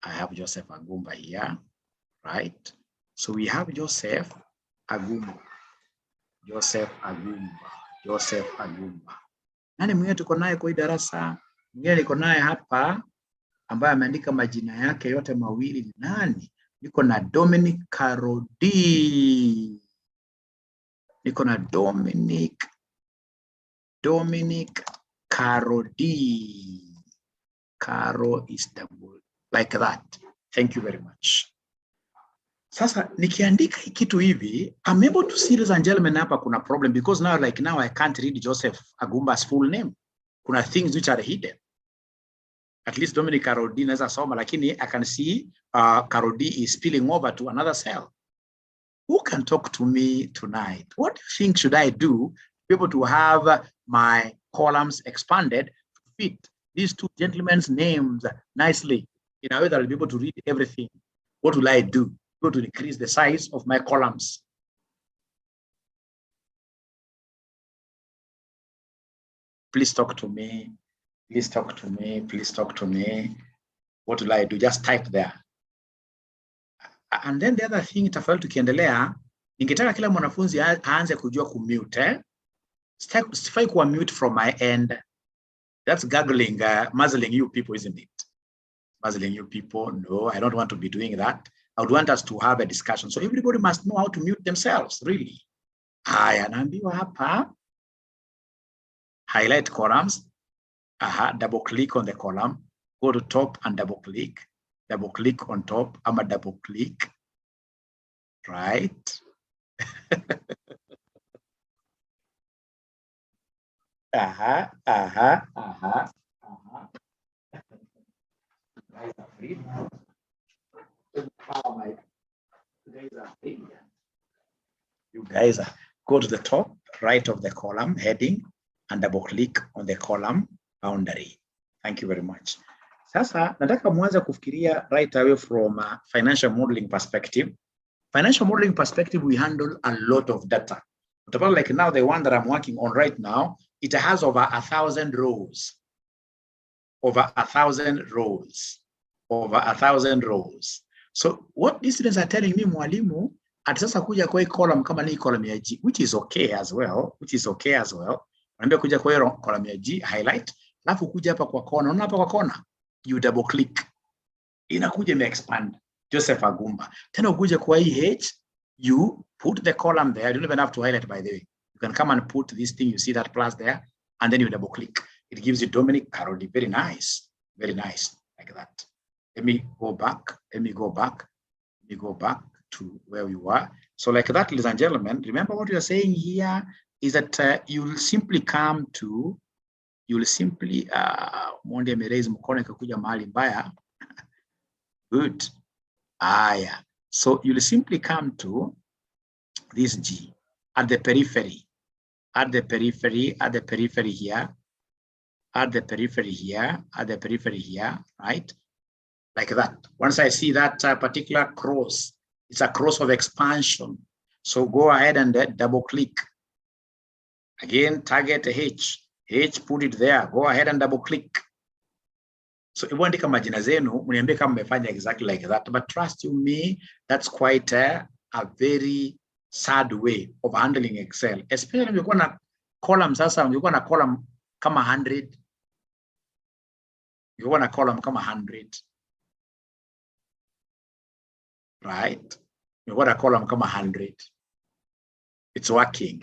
I have Joseph Agumba here, right? So we have Joseph Agumba. Joseph Agumba. Joseph Agumba. Nani mwingine tuko naye kwa hii darasa? Mwingine niko naye hapa ambaye ameandika majina yake yote mawili ni nani? Niko na Dominic Karodi. Niko na Dominic Karodi. Karo Istanbul. Like that. Thank you very much. Sasa nikiandika kitu hivi, I'm able to see, ladies and gentlemen, hapa kuna problem because now I can't read Joseph Agumba's full name. Kuna things which are hidden. At least Dominic Karodi naweza soma, lakini I can see Karodi is spilling over to another cell. Who can talk to me tonight? What do you think should I do to be able to have my columns expanded to fit these two gentlemen's names nicely in a way that I'll be able to read everything? What will I do? Go to increase the size of my columns. Please talk to me. Please talk to me. Please talk to me. What will I do? Just type there. And then the other thing, tafadhali tukiendelea, ningetaka kila mwanafunzi aanze kujua kumute. Sifai kuwa mute from my end. That's gargling, muzzling you people, isn't it? Muzzling you people. No, I don't want to be doing that. I would want us to have a discussion. So everybody must know how to mute themselves, really. Haya, naambiwa hapa. Highlight columns. Double click on the column. Go to top and double click. Double click on top. I'm a double click. Right. You guys go to the top right of the column heading and double click on the column boundary. Thank you very much. Sasa nataka muanze kufikiria right away from a financial modeling perspective. Financial modeling perspective, we handle a lot of data. Like now, the one that I'm working on right now, it has over 1,000 rows. Over 1,000 rows. Over 1,000 rows. So what these students are telling me, mwalimu, at sasa kuja kwa hii column kama ni column ya G, which is okay as well. Naambia kuja kwa hii column ya G, highlight, alafu kuja hapa kwa kona. Unaona hapa kwa kona? You double click. Inakuja ime-expand. Joseph Agumba. Tena ukuje kwa hii H, you put the column there. You don't even have to highlight, by the way. You can come and put this thing, you see that plus there, and then you double click. It gives you Dominic Karodi. Very nice. Very nice. Like that. Let me go back. Let me go back to where we were. So like that, ladies and gentlemen, remember what we are saying here is that you'll simply come to, Monde amerezi mkono ikakuja mahali mbaya. Good. Yeah. So you'll simply come to this G at the periphery, at the periphery here, right? Like that. Once I see that particular cross, it's a cross of expansion. So go ahead and double click. Again, target H, put it there. Go ahead and double click. So if andika majina zenu, mniambie kama mmefanya exactly like that. But trust you me, that's quite a very sad way of handling Excel. Especially if you're na column sasa, you're na column kama 100. You're na column kama 100. Right? You're na column kama 100. It's working.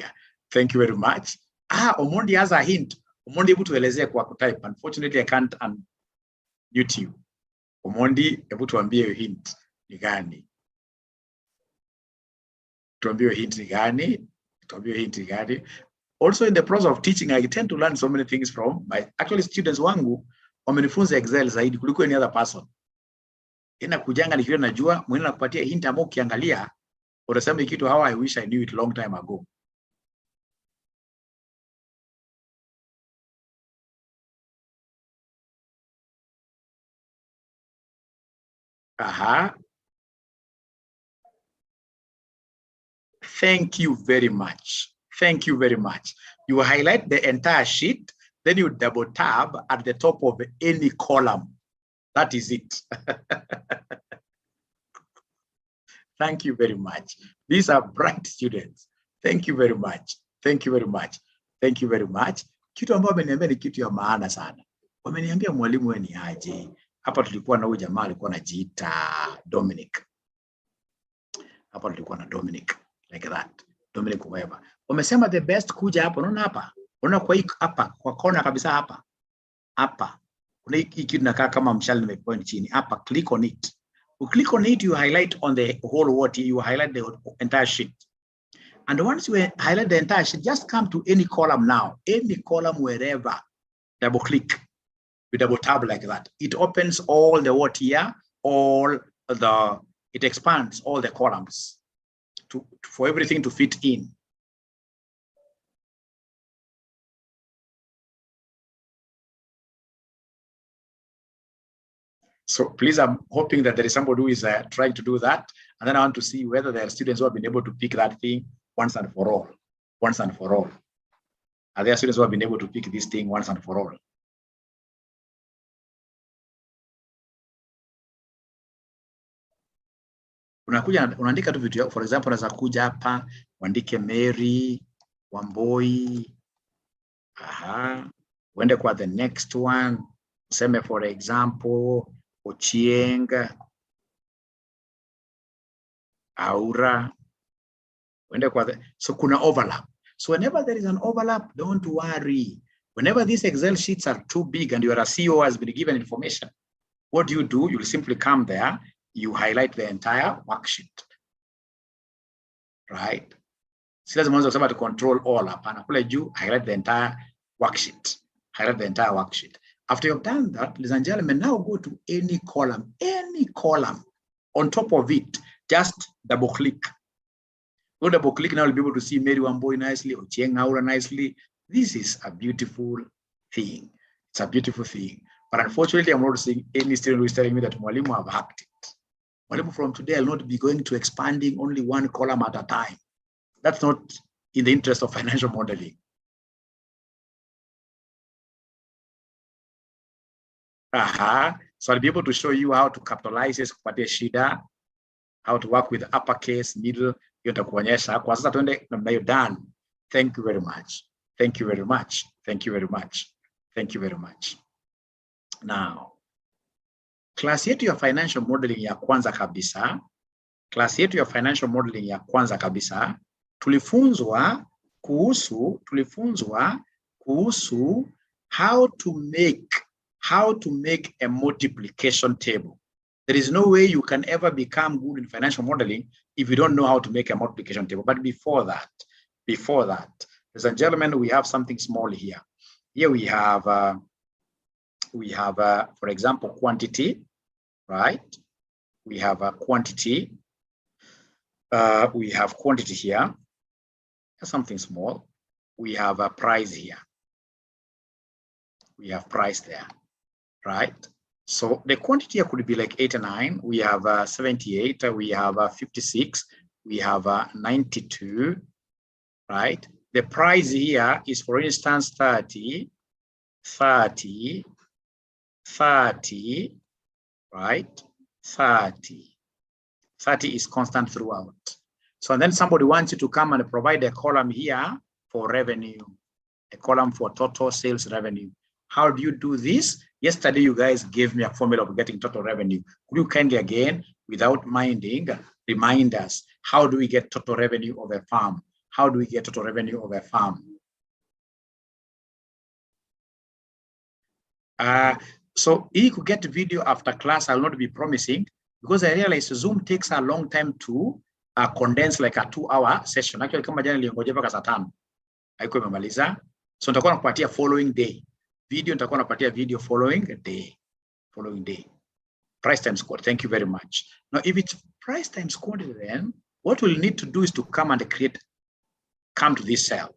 Thank you very much. Omondi has a hint. Omondi able to elezea kwa kutype. Unfortunately, I can't mute you. Omondi, able to tuambie hint ni gani? Tuambie hint ni gani? Tuambie hint ni gani? Also, in the process of teaching, I tend to learn so many things from my students wangu wamenifunza Excel zaidi kuliko any other person. Ina kujanga nikiwa najua, mwingine nakupatia hint ambao ukiangalia utasema kitu how I wish I knew it long time ago. Thank you very much. Thank you very much. You highlight the entire sheet, then you double tab at the top of any column. That is it. Thank you very much. These are bright students. Thank you very much. Thank you very much. Thank you very much. Kitu ambacho wameniambia ni kitu ya maana sana. Wameniambia mwalimu wewe ni aje. Hapa tulikuwa na huyu jamaa alikuwa anajiita Dominic. Hapa tulikuwa na Dominic like that. Dominic Weber. Wamesema the best kuja hapa. Unaona hapa? Unaona kwa hii hapa kwa kona kabisa hapa. Hapa. Kuna hii kitu inakaa kama mshale nimepoint chini. Hapa click on it. You click on it, you highlight on the whole what you highlight the entire sheet. And once you highlight the entire sheet, just come to any column now. Any column wherever. Double click. You double tab like that. It opens all the what here, it expands all the columns for everything to fit in. So please, I'm hoping that there is somebody who is trying to do that. And then I want to see whether there are students who have been able to pick that thing once and for all. Once and for all. Are there students who have been able to pick this thing once and for all? Unakuja unaandika tu vitu, for example, unaweza kuja hapa uandike Mary Wamboi. Uende kwa the next one. Useme for example Ochieng Aura. Uende kwa so kuna overlap. So whenever there is an overlap, don't worry. Whenever these Excel sheets are too big and your CEO has been given information, what do? You'll simply come there. You highlight the entire worksheet, right? Si lazima uanze kusema to control all. Hapana, kule juu highlight the entire worksheet. Highlight the entire worksheet. After you've done that, ladies and gentlemen, now go to any column. On top of it, just double click. Go double click, now you'll be able to see Mary Wamboi nicely, Ochieng Aura nicely. This is a beautiful thing. It's a beautiful thing. But unfortunately, I'm not seeing any student who is telling me that Mwalimu have hacked it. Mwalimu, from today, I'll not be going to expanding only one column at a time. That's not in the interest of financial modeling. So I'll be able to show you how to capitalize this kupatia shida, how to work with uppercase, middle, nitakuonyesha. Kwa sasa tuende namna hiyo. Done. Thank you very much. Thank you very much. Thank you very much. Thank you very much. Now, class yetu ya financial modeling ya kwanza kabisa, tulifunzwa kuhusu how to make a multiplication table. There is no way you can ever become good in financial modeling if you don't know how to make a multiplication table. But before that, ladies and gentlemen, we have something small here. Here we have, for example, quantity, right? We have a quantity. We have quantity here. That's something small. We have a price here. We have price there, right? So the quantity here could be like 89. We have 78. We have 56. We have 92, right? The price here is, for instance, 30, right? 30 is constant throughout. So then somebody wants you to come and provide a column here for revenue, a column for total sales revenue. How do you do this? Yesterday, you guys gave me a formula of getting total revenue. Could you kindly again, without minding, remind us, how do we get total revenue of a farm? How do we get total revenue of a farm? So if you get video after class, I'll not be promising, because I realize Zoom takes a long time to condense like a 2-hour session. Actually, kama jana niliongoja mpaka saa 5. Haiko imemaliza. So nitakuwa nakupatia following day. Video nitakuwa nakupatia video following day. Price times quantity. Thank you very much. Now, if it's price times quantity, then what we'll need to do is to come and come to this cell.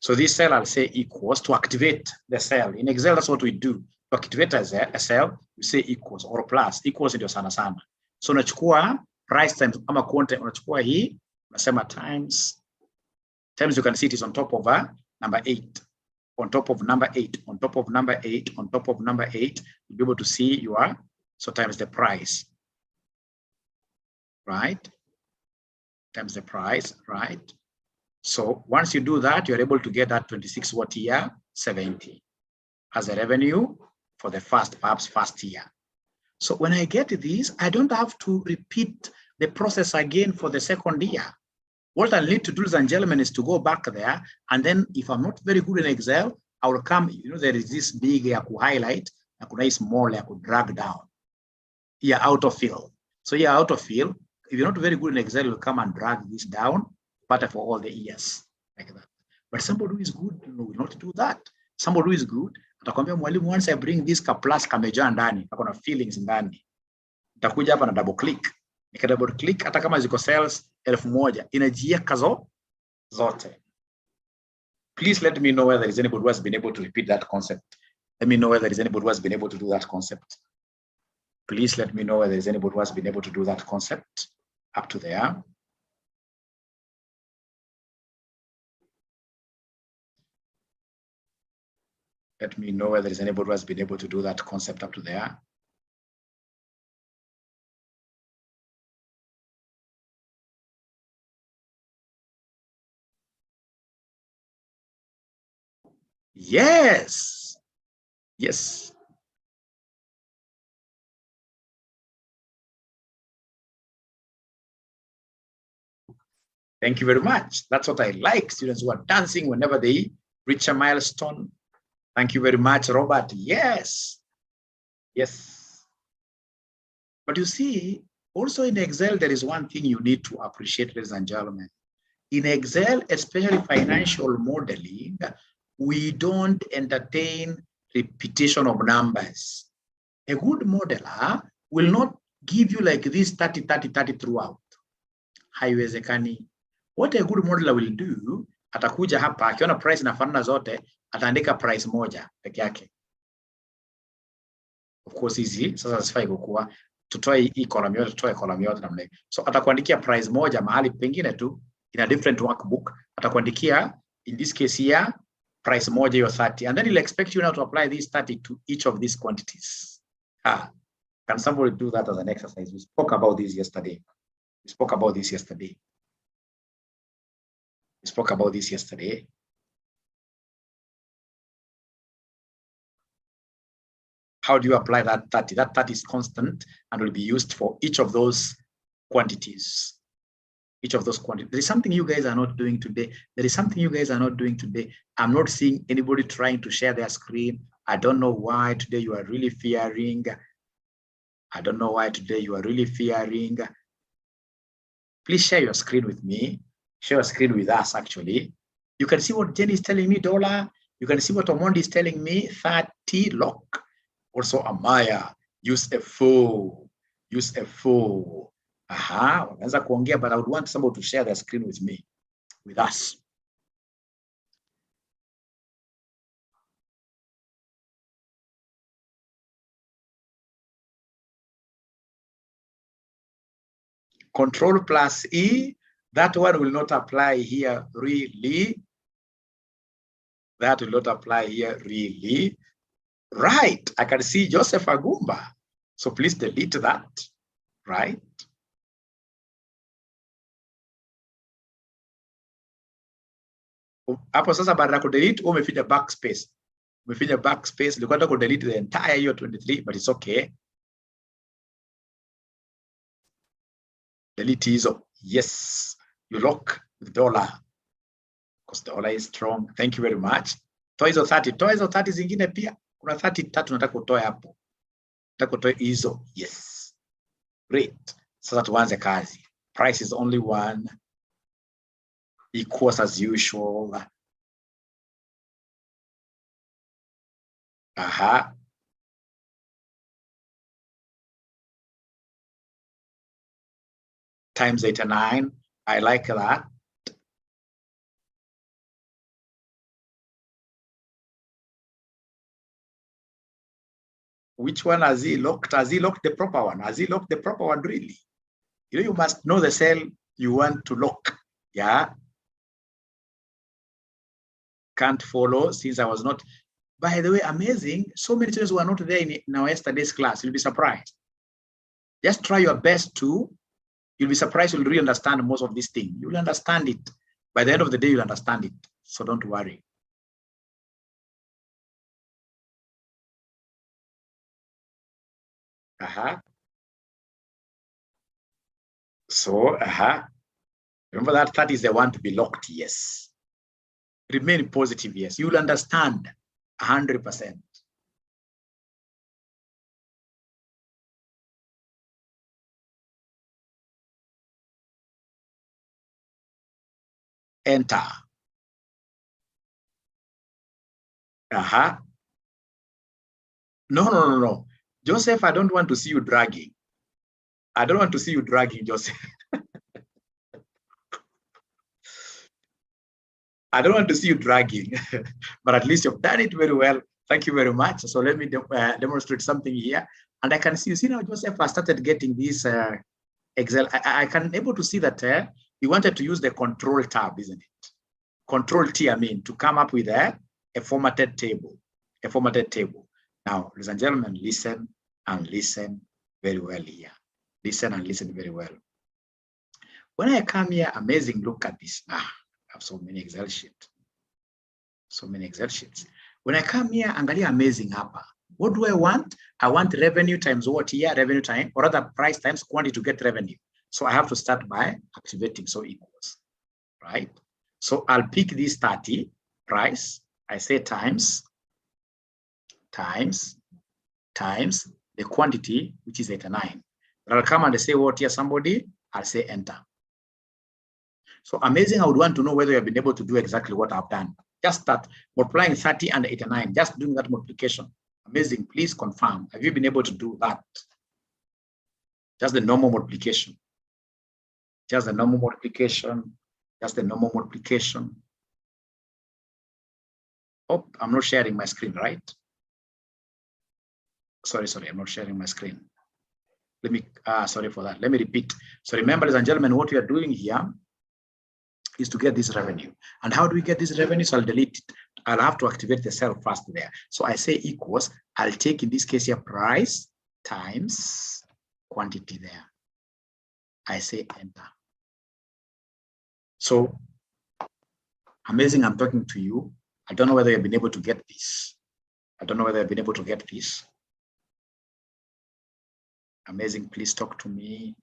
So this cell, I'll say equals, to activate the cell. In Excel, that's what we do. To activate a cell, we say equals or plus. Equals ndio sana sana. So unachukua price times ama quantity, unachukua hii, unasema times, you can see it is on top of number 8. on top of number 8, on top of number 8, on top of number 8, you'll be able to see your, so times the price, right? Times the price, right? So once you do that, you're able to get that 26 what year? 70 as a revenue for the perhaps first year. So when I get this, I don't have to repeat the process again for the second year. What I need to do, ladies and gentlemen, is to go back there, and then if I'm not very good in Excel, I will come, there is this big highlight, small drag down. Here, autofill. So here, autofill, if you're not very good in Excel, you'll come and drag this down, but for all the years, like that. But somebody who is good will not do that. Somebody who is good, once I bring this plus kamejaa ndani, akona feelings ndani, nitakuja hapa na double click. Nika double click, hata kama ziko cells 1000, inajiweka zote. Please let me know whether there is anybody who has been able to repeat that concept. Let me know whether there is anybody who has been able to do that concept. Please let me know whether there is anybody who has been able to do that concept up to there. Let me know whether there is anybody who has been able to do that concept up to there. Yes. Yes. Thank you very much. That's what I like. Students who are dancing whenever they reach a milestone. Thank you very much, Robert. Yes. Yes. But you see, also in Excel, there is one thing you need to appreciate, ladies and gentlemen. In Excel, especially financial modeling, we don't entertain repetition of numbers. A good modeler will not give you like this 30, 30, 30 throughout. Haiwezekani. What a good modeler will do, atakuja hapa, akiona price inafanana zote, ataandika price moja peke yake. Of course, easy. Sasa sifai kukua. Tutoe hii column yote, tutoe column yote namna hiyo. So atakuandikia price moja mahali pengine tu, in a different workbook, atakuandikia, in this case here, price moja hiyo 30. And then he'll expect you now to apply these 30 to each of these quantities. Can somebody do that as an exercise? We spoke about this yesterday. We spoke about this yesterday. We spoke about this yesterday. How do you apply that 30? That 30 is constant and will be used for each of those quantities. Each of those quantities. There is something you guys are not doing today. There is something you guys are not doing today. I'm not seeing anybody trying to share their screen. I don't know why today you are really fearing. I don't know why today you are really fearing. Please share your screen with me. Share your screen with us, actually. You can see what Jenny is telling me, $. You can see what Omondi is telling me, 30 lock. Also, Amaya, use a full. Use a full. Aha, but I would want somebody to share their screen with me, with us. Control plus E, that one will not apply here really. That will not apply here really. Right, I can see Joseph Agumba. So please delete that, right? Hapo sasa baada ya delete umefinya backspace. Umefinya backspace, nilikuwa nataka delete the entire year 23, but it's okay. Delete hizo. Yes, you lock with $, because $, is strong. Thank you very much. Toa hizo 30. Toa hizo 30 zingine pia. Kuna 33 nataka utoe hapo. Nataka utoe hizo. Yes. Great. Sasa tuanze kazi. Price is only one. Equals as usual. Aha. Times 89. I like that. Which one has he locked? Has he locked the proper one? Has he locked the proper one really? You know, you must know the cell you want to lock. Yeah. can't follow since I was not. By the way, amazing. So many students who are not there in our yesterday's class. You'll be surprised. Just try your best to. You'll be surprised. You'll really understand most of this thing. You'll understand it. By the end of the day, you'll understand it. So don't worry. So, remember that is the one to be locked, yes. Remain positive, yes. You'll understand 100%. Enter. No. Joseph, I don't want to see you dragging. I don't want to see you dragging, Joseph. I don't want to see you dragging, but at least you've done it very well. Thank you very much. So let me demonstrate something here. And I can see, you see now, Joseph, I started getting this Excel. I can able to see that you wanted to use the control tab, isn't it? Control T, I mean, to come up with a formatted table. A formatted table. Now, ladies and gentlemen, listen and listen very well here. Listen and listen very well. When I come here, amazing, look at this. I have so many Excel sheets. So many Excel sheets. When I come here, angalia amazing hapa. What do I want? I want revenue times what here? Revenue time, or rather price times quantity to get revenue. So I have to start by activating, so equals, right? So I'll pick this 30 price. I say times the quantity, which is 89. But I'll come and say what here, somebody, I'll say enter. So amazing, I would want to know whether you have been able to do exactly what I've done. Just start multiplying 30 and 89, just doing that multiplication. Amazing, please confirm. Have you been able to do that? Just the normal multiplication. Just the normal multiplication. Just the normal multiplication. Oh, I'm not sharing my screen, right? Sorry, I'm not sharing my screen. Let me, sorry for that. Let me repeat. So remember, ladies and gentlemen, what we are doing here is to get this revenue. And how do we get this revenue? So I'll delete it. I'll have to activate the cell first there. So I say equals, I'll take in this case here price times quantity there. I say enter. So amazing, I'm talking to you. I don't know whether you've been able to get this. I don't know whether I've been able to get this. Amazing, please talk to me.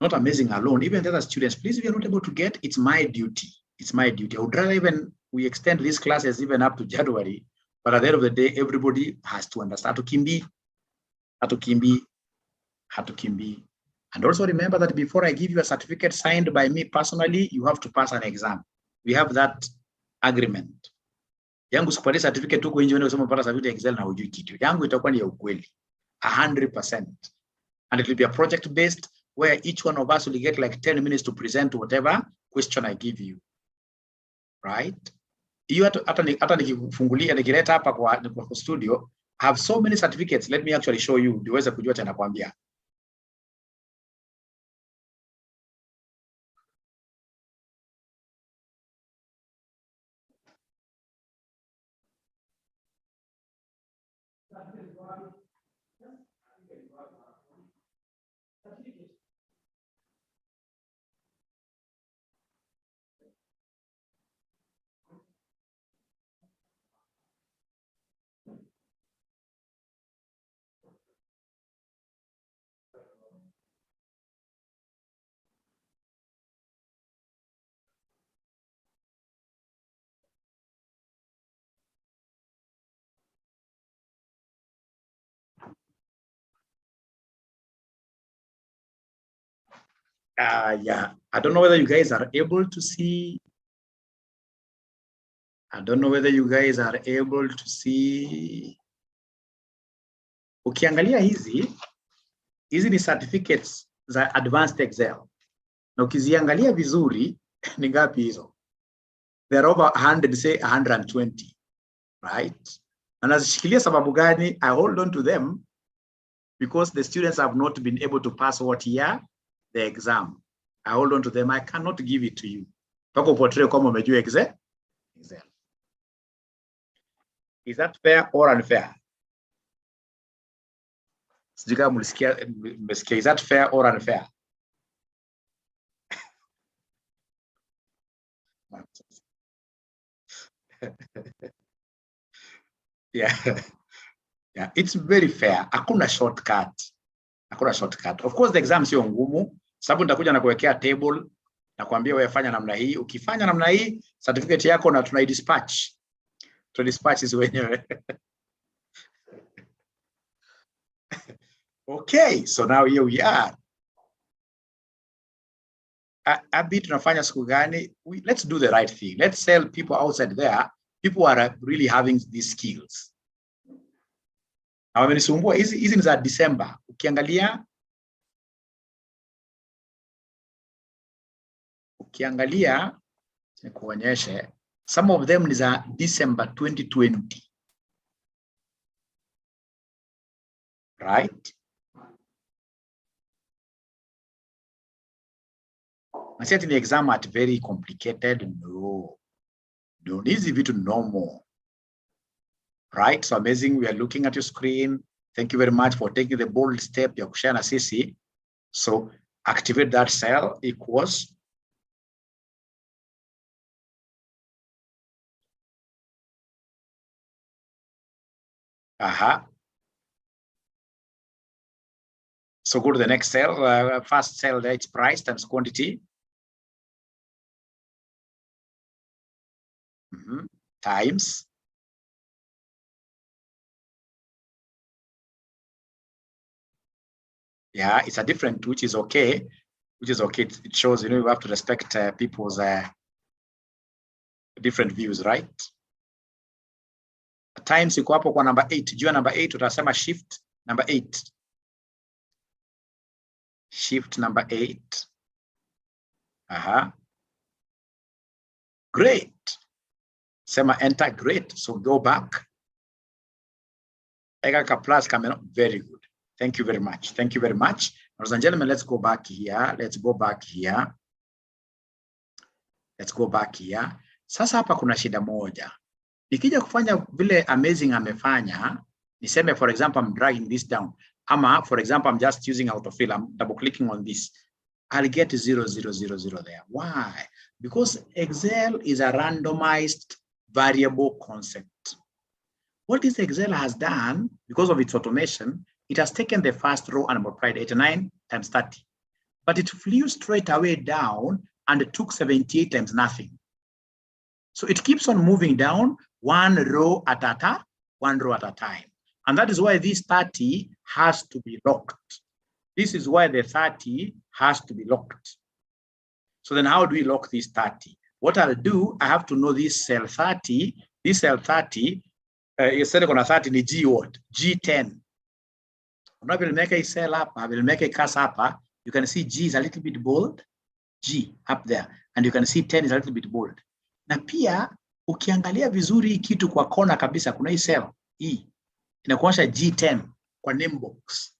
Not amazing alone, even the other students, please, if you're not able to get, it's my duty. It's my duty. I would rather even we extend these classes even up to January, but at the end of the day, everybody has to understand how to kimbi. And also remember that before I give you a certificate signed by me personally, you have to pass an exam. We have that agreement. Yangu sikupatia certificate huko nje unasema pata certificate Excel na hujui kitu. Yangu itakuwa ni ya ukweli. 100%. And it will be a project based where each one of us will get like 10 minutes to present whatever question I give you. Right? You hata nikifungulia nikileta hapa kwa studio, I have so many certificates. Let me actually show you. Niweze kujua tena kuambia. Yeah, I don't know whether you guys are able to see. I don't know whether you guys are able to see. Ukiangalia hizi ni certificates za advanced Excel. Na ukiziangalia vizuri ni ngapi hizo? There are over 100, say 120, right? And nazishikilia sababu gani? I hold on to them because the students have not been able to pass what year? The exam. I hold on to them. I cannot give it to you. Pako portray kama umejua Excel. Excel. Is that fair or unfair? Is that fair or unfair? Yeah. Yeah, it's very fair. Hakuna shortcut. Hakuna shortcut. Of course the exam sio ngumu, sababu nitakuja na kuwekea table na kuambia wewe fanya namna hii. Ukifanya namna hii, certificate yako na tunai dispatch. To dispatch is wenyewe. Okay, so now here we are. Abi tunafanya siku gani? Let's do the right thing. Let's tell people outside there, people are really having these skills. Na wamenisumbua hizi ni za December. Ukiangalia nikuonyeshe, some of them ni za December 2020. Right? I said in the exam at very complicated. No, easy vitu normal. Right? So amazing. We are looking at your screen. Thank you very much for taking the bold step ya kushare na sisi. So activate that cell equals So go to the next cell. First cell there, it's price times quantity. Times. Yeah, it's a different, which is okay. It shows, you have to respect people's different views, right? Times iko hapo kwa number 8. Juu ya number 8 utasema shift number 8. Shift number 8. Great. Sema enter, great. So go back. Eka plus camera, very good. Thank you very much. Thank you very much. Ladies and gentlemen, let's go back here. Let's go back here. Sasa hapa kuna shida moja. Nikija kufanya vile amazing amefanya, niseme for example I'm dragging this down. Ama for example I'm just using autofill. I'm double clicking on this. I'll get 0, 0, 0, 0 there. Why? Because Excel is a randomized variable concept. What this Excel has done, because of its automation, it has taken the first row and multiplied 89 times 30. But it flew straight away down and it took 78 times nothing. So it keeps on moving down one row at a time. And that is why this 30 has to be locked. This is why the 30 has to be locked. So then how do we lock this 30? What I'll do, I have to know this cell 30. This cell 30, instead of 30 ni G what? G10. When I will make a cell up, I will make a cursor up. You can see G is a little bit bold. G up there. And you can see 10 is a little bit bold. Na pia, ukiangalia vizuri kitu kwa kona kabisa, kuna hii cell, hii. Inakuonyesha G10 kwa name box.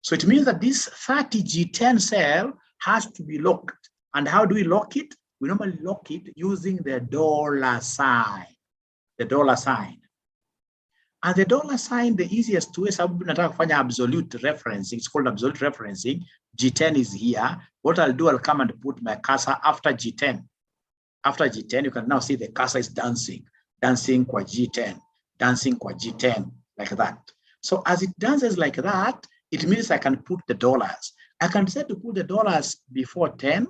So it means that this 30 G10 cell has to be locked. And how do we lock it? We normally lock it using the $sign. The $sign. And the $sign, the easiest way, sababu nataka kufanya absolute referencing. It's called absolute referencing. G10 is here. What I'll do, I'll come and put my cursor after G10. After G10, you can now see the cursor is dancing. Dancing kwa G10. Dancing kwa G10. Like that. So as it dances like that, it means I can put the dollars. I can decide to put the dollars before 10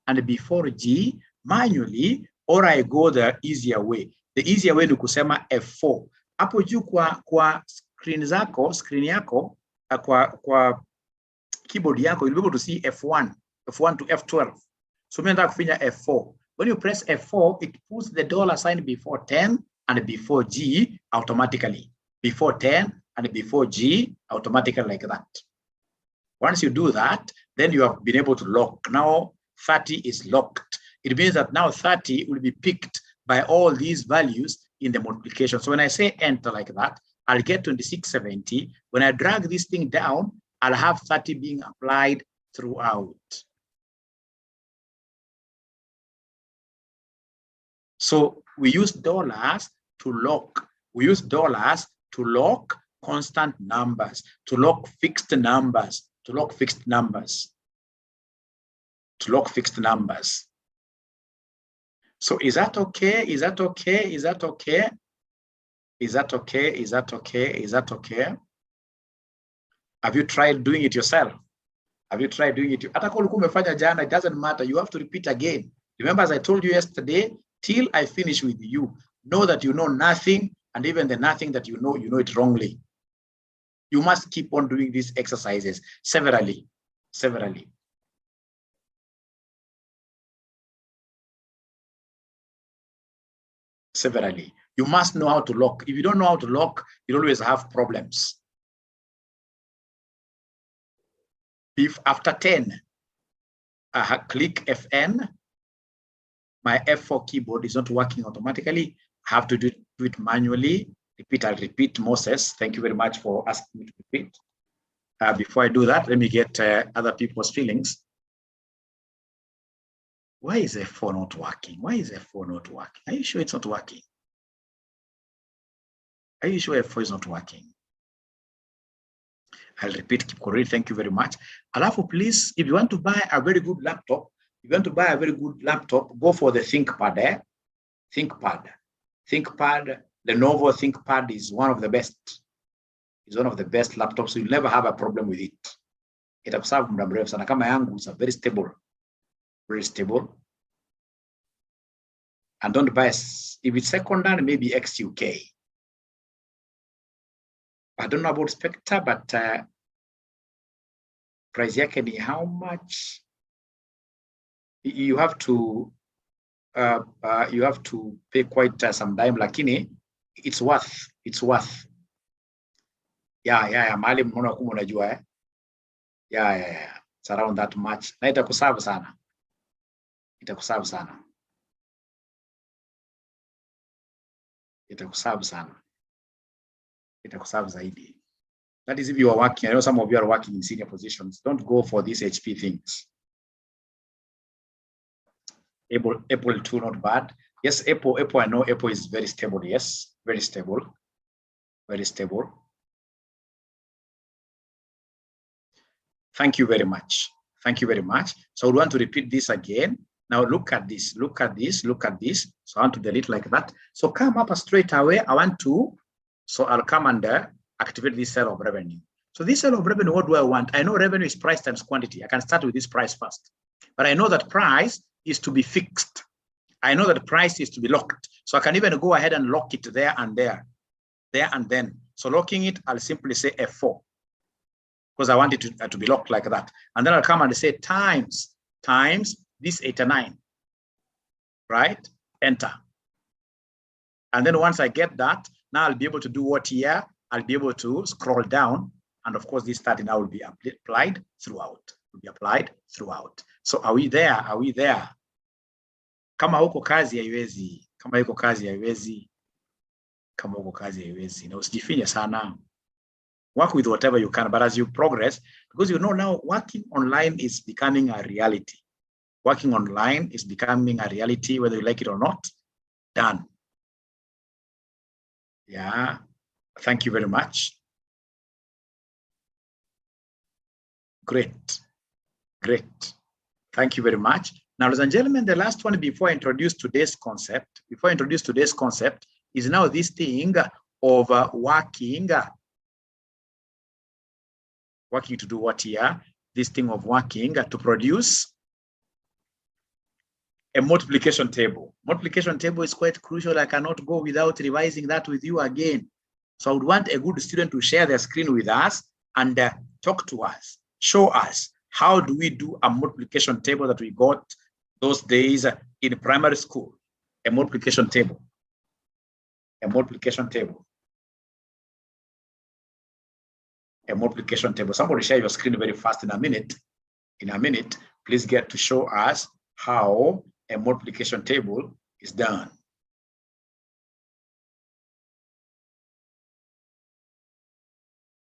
and before G manually, or I go the easier way. The easier way ni kusema F4. Hapo juu kwa screen yako, kwa keyboard yako, you'll be able to see F1 to F12. So mimi nataka kufinya F4. When you press F4, it puts the $sign before 10 and before G automatically. Before 10 and before G automatically like that. Once you do that, then you have been able to lock. Now 30 is locked. It means that now 30 will be picked by all these values in the multiplication. So when I say enter like that, I'll get 2670. When I drag this thing down, I'll have 30 being applied throughout. So we use dollars to lock. We use dollars to lock constant numbers, to lock fixed numbers, to lock fixed numbers, to lock fixed numbers. So is that okay? Is that okay? Is that okay? Is that okay? Is that okay? Is that okay? Have you tried doing it yourself? Have you tried doing it? It doesn't matter. You have to repeat again. Remember, as I told you yesterday, till I finish with you, know that you know nothing, and even the nothing that you know it wrongly. You must keep on doing these exercises severally. Severally. You must know how to lock. If you don't know how to lock, you'll always have problems. If after 10, I click FN, my F4 keyboard is not working automatically, I have to do it manually. I'll repeat, Moses. Thank you very much for asking me to repeat. Before I do that, let me get other people's feelings. Why is F4 not working? Why is F4 not working? Are you sure it's not working? Are you sure F4 is not working? I'll repeat, keep correct. Thank you very much. Alafu, please, if you want to buy a very good laptop, go for the ThinkPad. ThinkPad, Lenovo ThinkPad is one of the best. It's one of the best laptops, so you'll never have a problem with it. Itakuserve muda mrefu sana. Kama yangu, it's very stable. Very stable. And don't buy, if it's secondhand, maybe XUK. I don't know about Spectre, but price yake ni how much? You have to pay quite some time, lakini it's worth. Yeah. Mali mnaona kama unajua eh? Yeah. It's around that much. Na itakuserve sana. Itakuserve zaidi. That is if you are working. I know some of you are working in senior positions. Don't go for these HP things. Apple too, not bad. Yes, Apple, I know Apple is very stable. Yes, very stable. Thank you very much. So I want to repeat this again. Now look at this. So I want to delete like that. So come up straight away. So I'll come and activate this cell of revenue. So this cell of revenue, what do I want? I know revenue is price times quantity. I can start with this price first. But I know that price is to be fixed. I know that price is to be locked. So I can even go ahead and lock it there and then. So locking it, I'll simply say F4 because I want it to be locked like that. And then I'll come and say times this 89, right? Enter. And then once I get that, now I'll be able to do what here? I'll be able to scroll down. And of course, this 39 will be applied throughout. So are we there? Kama huko kazi haiwezi. Na usijifinye sana. Work with whatever you can, but as you progress, because you know now working online is becoming a reality. Whether you like it or not. Done. Yeah. Thank you very much. Great. Thank you very much. Now, ladies and gentlemen, the last one before I introduce today's concept, is now this thing of working to do what here? This thing of working to produce a multiplication table. Multiplication table is quite crucial. I cannot go without revising that with you again. So I would want a good student to share their screen with us and talk to us, show us how do we do a multiplication table that we got those days in primary school. A multiplication table. Somebody share your screen very fast in a minute. Please get to show us how a multiplication table is done.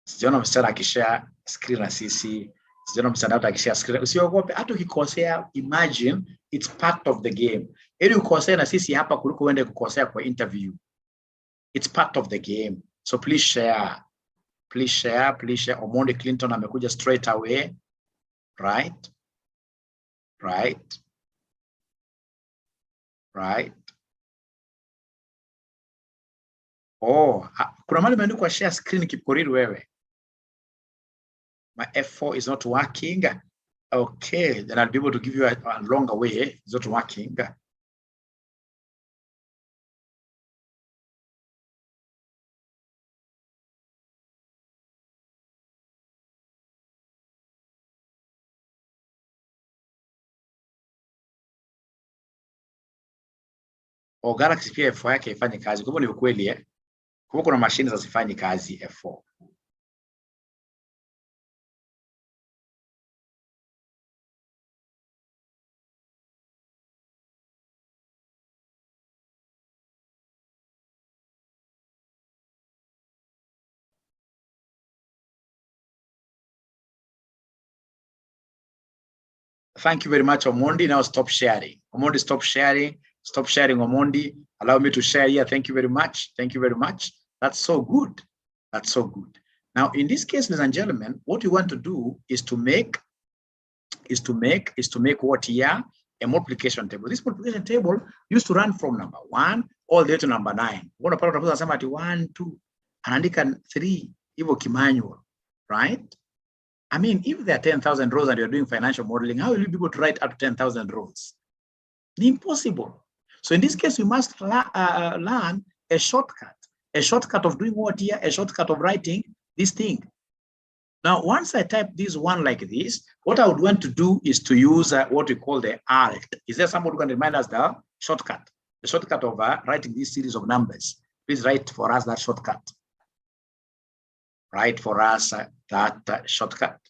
Sijaona msichana akishare screen na sisi. Sijana mtandao akishare screen. Usiogope hata ukikosea, imagine it's part of the game. Ili ukosea na sisi hapa kuliko uende kukosea kwa interview. It's part of the game. So please share. Please share, please share. Omondi Clinton amekuja straight away. Right? Right? Right? Oh, kuna mali imeandikwa share screen Kipkorir wewe. My F4 is not working. Okay, then I'll be able to give you a longer way. It's not working. Oh, Galaxy pia F4 yake ifanye kazi. Kwa hivyo ni ukweli Kwa hivyo kuna machines zisifanyi kazi F4. Thank you very much, Omondi. Now stop sharing. Omondi, stop sharing. Stop sharing, Omondi. Allow me to share here. Thank you very much. Thank you very much. That's so good. That's so good. Now, in this case, ladies and gentlemen, what you want to do is to make what here? A multiplication table. This multiplication table used to run from number 1 all the way to number 9. What about the person ati 1, 2, anaandika 3, hivyo kimanual, right? I mean, if there are 10,000 rows and you're doing financial modeling, how will you be able to write up to 10,000 rows? Impossible. So in this case, we must learn a shortcut of doing what here? A shortcut of writing this thing. Now, once I type this one like this, what I would want to do is to use what we call the alt. Is there someone who can remind us the shortcut? The shortcut of writing this series of numbers. Please write for us that shortcut. Write for us that shortcut.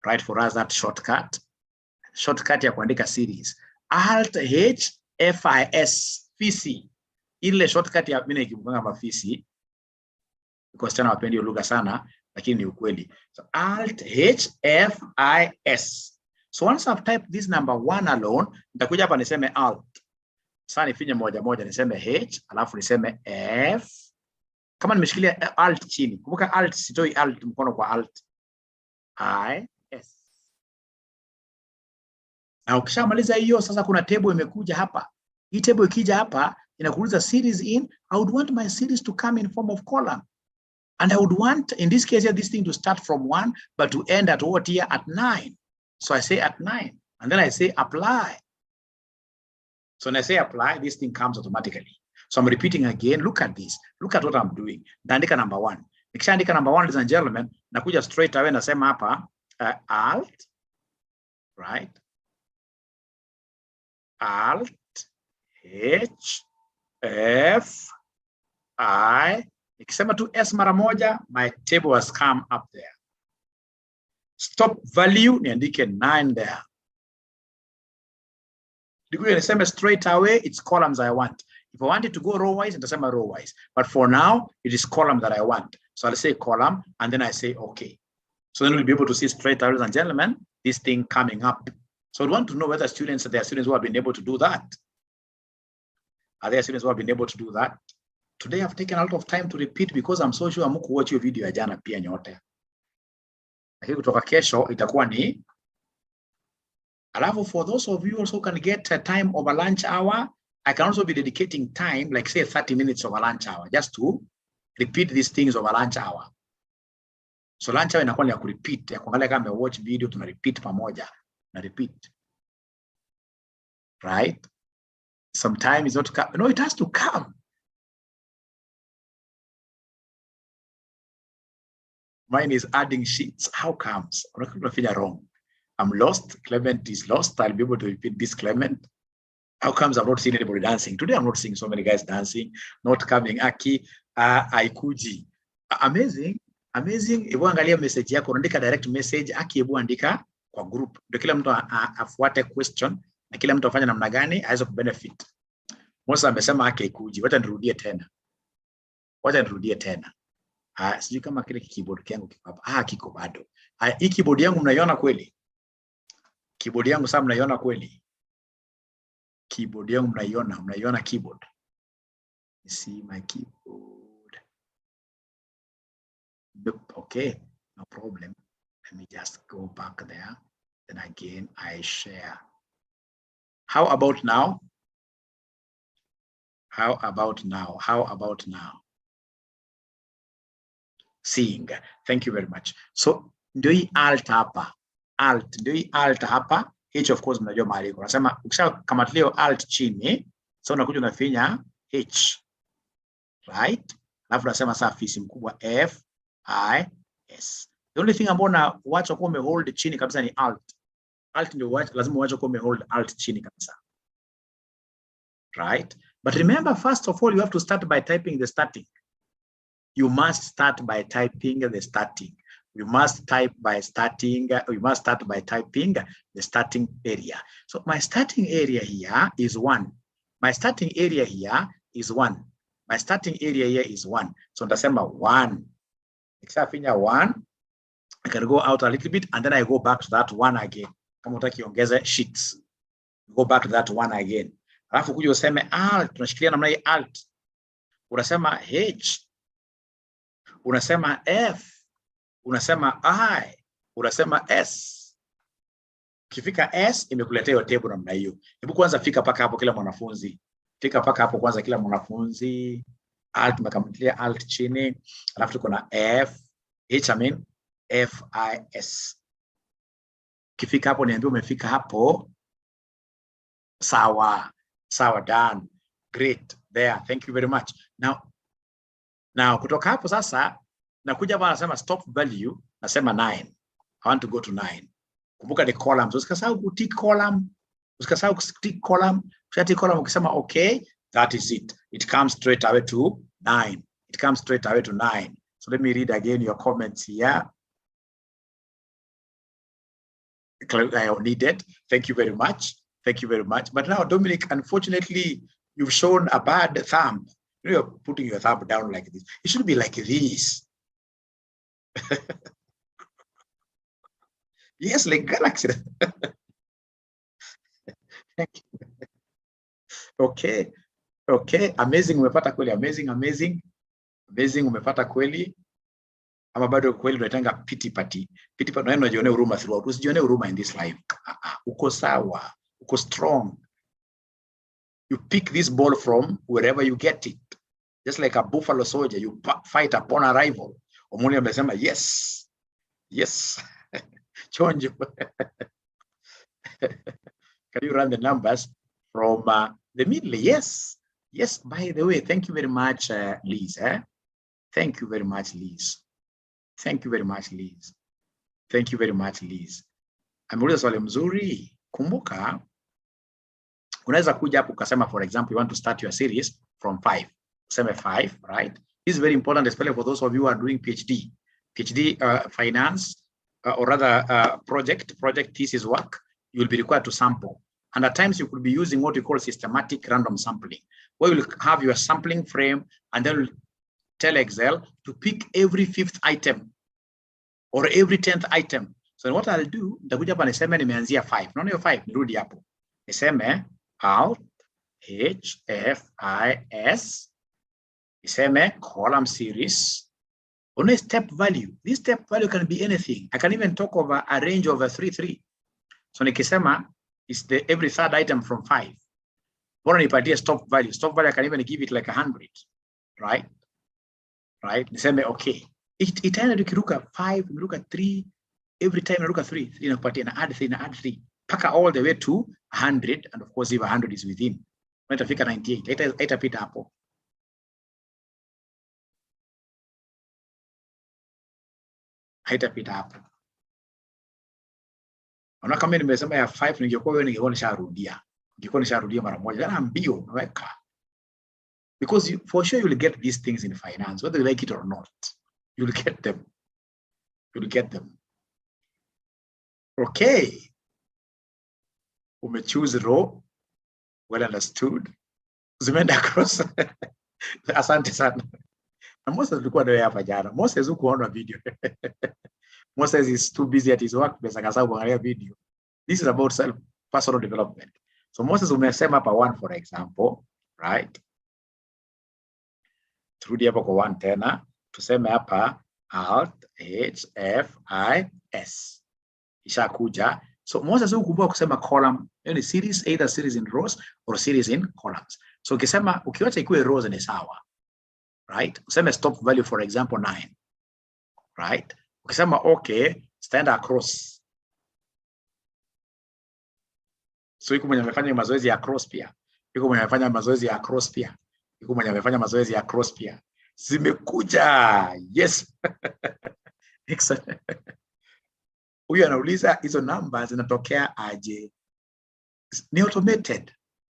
Write for us that shortcut. Shortcut ya kuandika series. Alt H FIS FISI. Ile shortcut ya mimi nikimwanga mafisi. Because tena wapendi lugha sana, lakini ni ukweli. So Alt H FIS. So once I've typed this number 1 alone, nitakuja hapa niseme alt. Sasa nifinye moja moja niseme H, alafu niseme F. Kama nimeshikilia alt chini. Kumbuka alt sitoi alt mkono kwa alt. IS. Na ukishamaliza hiyo sasa kuna table imekuja hapa. Hii table ikija hapa inakuuliza series in. I would want my series to come in form of column. And I would want, in this case here, this thing to start from 1, but to end at what here? At 9. So I say at 9. And then I say apply. So when I say apply, this thing comes automatically. So I'm repeating again. Look at this. Look at what I'm doing. Naandika number 1. Nikishaandika number 1, ladies and gentlemen, nakuja straight away nasema hapa alt, right? Alt H F I. Nikisema tu S mara moja, my table has come up there. Stop value, niandike 9 there. Nikuja niseme straight away, it's columns I want. If I want it to go row wise, nitasema row wise. But for now, it is column that I want. So I'll say column, and then I say okay. So then we'll be able to see straight away, ladies and gentlemen, this thing coming up. So we want to know whether there are students who have been able to do that. Are there students who have been able to do that? Today I've taken a lot of time to repeat because I'm so sure I'm going to watch your video ya jana pia nyote. Lakini kutoka kesho itakuwa ni. Alafu for those of you also can get a time of a lunch hour, I can also be dedicating time, like say 30 minutes of a lunch hour, just to repeat these things of a lunch hour. So lunch hour inakuwa ni ya kurepeat, ya kuangalia kama watch video, tuna repeat pamoja, na repeat. Right? Sometimes it's not come. No, it has to come. Mine is adding sheets. How comes? Wrong. I'm lost. Clement is lost. I'll be able to repeat this Clement. How comes I've not seen anybody dancing? Today I'm not seeing so many guys dancing. Not coming. Aki, Aikuji. Amazing. Amazing. Ebu angalia message yako. Unaandika direct message. Aki ebu andika kwa group. Ndio kila mtu afuate question. Na kila mtu afanye namna gani aweze kubenefit. Mosa amesema Aki Aikuji. Wacha nirudie tena. Wacha nirudie tena. Sijui kama kile keyboard yangu kiko hapa. Kiko bado. Hii keyboard yangu mnaiona kweli? Keyboard yangu sasa mnaiona kweli? Keyboard yangu mnaiona keyboard? You see my keyboard. Okay, no problem. Let me just go back there. Then again, I share. How about now? How about now? How about now? Seeing. Thank you very much. So, ndio hii alt hapa. Alt, ndio hii alt hapa. H of course mnajua mahali iko. Nasema ukishakamatilia alt chini, so unakuja unafinya H. Right? Alafu nasema sasa fisi mkubwa F I S. The only thing ambao wacha kwa umehold chini kabisa ni alt. Alt ndio lazima wacha kwa umehold alt chini kabisa. Right? But remember, first of all, you have to start by typing the starting. You must start by typing the starting. You must type by starting. You must start by typing the starting area. So my starting area here is 1. My starting area here is 1. My starting area here is 1. So nitasema 1. Nikisafinya 1, I can go out a little bit and then I go back to that 1 again. Kama utaki ongeza sheets, go back to that 1 again. Alafu kuja useme alt, tunashikilia namna hii alt. Unasema H, unasema F, unasema I, unasema S. Ukifika S imekuletea hiyo table namna hiyo. Hebu kwanza fika paka hapo kila mwanafunzi. Fika paka hapo kwanza kila mwanafunzi. Alt umekamatilia alt chini. Alafu tuko na F, H F I S. Ukifika hapo niambie umefika hapo. Sawa. Sawa, done. Great. There. Thank you very much. Now kutoka hapo sasa nakuja hapa nasema stop value, nasema 9. I want to go to 9. Kumbuka ni columns. Usikasahau kutick column. Usikasahau kutick column. Ukishatick column ukisema okay, that is it. It comes straight away to 9. It comes straight away to 9. So let me read again your comments here. I need it. Thank you very much. Thank you very much. But now, Dominic, unfortunately, you've shown a bad thumb. You're putting your thumb down like this. It should be like this. Yes, like galaxy. Thank you. Okay. Okay. Amazing. Umepata kweli. Amazing. Umepata kweli. Ama bado kweli unatanga pity party. Pity party unajione huruma throughout. Usijione huruma in this life. Uko sawa. Uko strong. You pick this ball from wherever you get it. Just like a buffalo soldier, you fight upon arrival. Omoni amesema yes. Chonjo. Can you run the numbers from the middle? Yes. By the way, thank you very much, Liz. Thank you very much, Liz. Ameuliza swali mzuri. Kumbuka, unaweza kuja hapo ukasema, for example, you want to start your series from 5. Useme 5, right? This is very important, especially for those of you who are doing PhD finance, or rather project thesis work. You will be required to sample. And at times you could be using what we call systematic random sampling, where you'll have your sampling frame and then you'll tell Excel to pick every 5th item or every 10th item. So what I'll do, nitakuja hapa niseme nimeanzia 5. Naona hiyo 5, nirudi hapo. Niseme alt H F I S. Niseme column series. On a step value. This step value can be anything. I can even talk of a range of 3. So nikisema is the every 3rd item from 5. Bora nipatie stop value. Stop value I can even give it like 100. Right? Niseme okay. Itaenda tukiruka 5, niruka 3, every time niruka 3, inakupatia na add 3, paka all the way to 100, and of course if 100 is within, itafika 98. Haitapita hapo. Haitapita hapo. Ona kama nimesema ya 5 ningekuwa wewe ningekuwa nisharudia mara moja. Yana mbio unaweka. Because for sure you will get these things in finance, whether you like it or not. You'll get them. Okay. Choose row. Well understood. Zimeenda across. Asante sana. Na Moses tulikuwa naye hapa jana. Moses hukuona video. Moses is too busy at his work, besa akasahau kuangalia video. This is about personal development. So Moses umesema hapa one for example, right? Turudi hapo kwa one tena. Tuseme hapa Alt H F I S. Ishakuja. So Moses hukumbuka kusema column, yani series, either series in rows or series in columns. So ukisema ukiwacha ikuwe rows ni sawa. Right? Useme stop value for example 9. Right? Ukisema okay, stand across. So yuko mwenye amefanya mazoezi ya cross pia. Yuko mwenye amefanya mazoezi ya cross pia. Yuko mwenye amefanya mazoezi ya cross pia. Zimekuja. Yes. Excellent. Huyu anauliza hizo numbers zinatokea aje? Ni automated.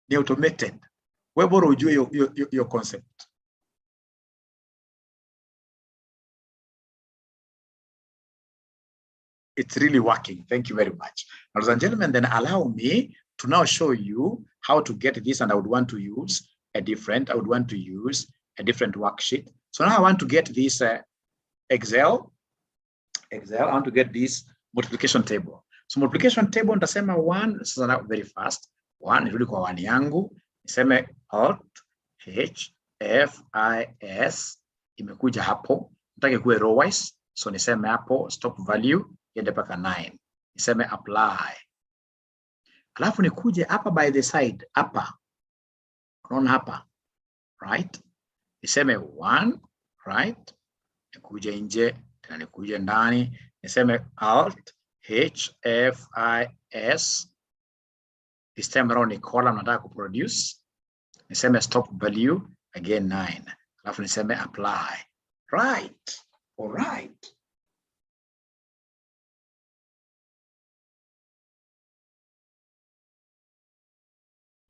Ni automated. Wewe bora ujue your concept. It's really working. Thank you very much. Ladies and gentlemen, then allow me to now show you how to get this, and I would want to use a different worksheet. So now I want to get this Excel. I want to get this multiplication table. So multiplication table nitasema 1, sasa very fast. 1 irudi kwa 1 yangu. Niseme Alt H F I S imekuja hapo. Nataka kuwe row wise. So niseme hapo stop value iende mpaka 9. Niseme apply. Alafu nikuje hapa by the side hapa. Unaona hapa. Right? Niseme 1, right? Nikuje nje, tena nikuje ndani, niseme Alt H F I S. This time around ni column nataka kuproduce. Niseme stop value again 9. Alafu niseme apply. Right. All right.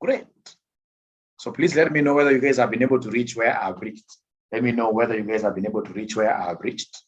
Great. So please let me know whether you guys have been able to reach where I've reached. Let me know whether you guys have been able to reach where I've reached.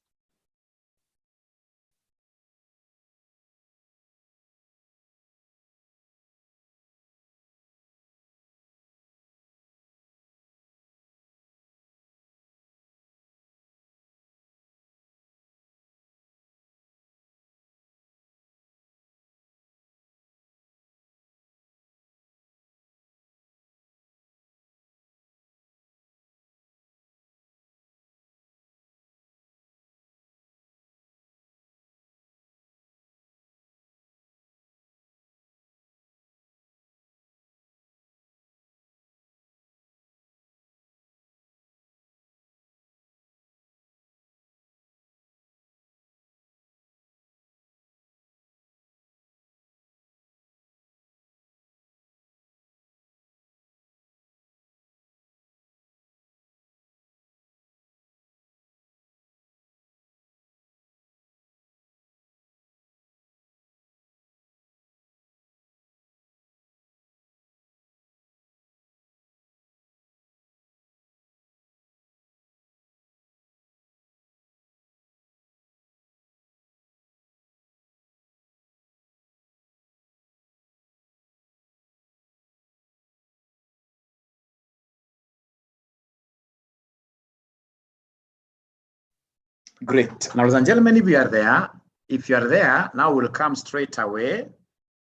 Great. Now, ladies and gentlemen, if you are there, now we'll come straight away.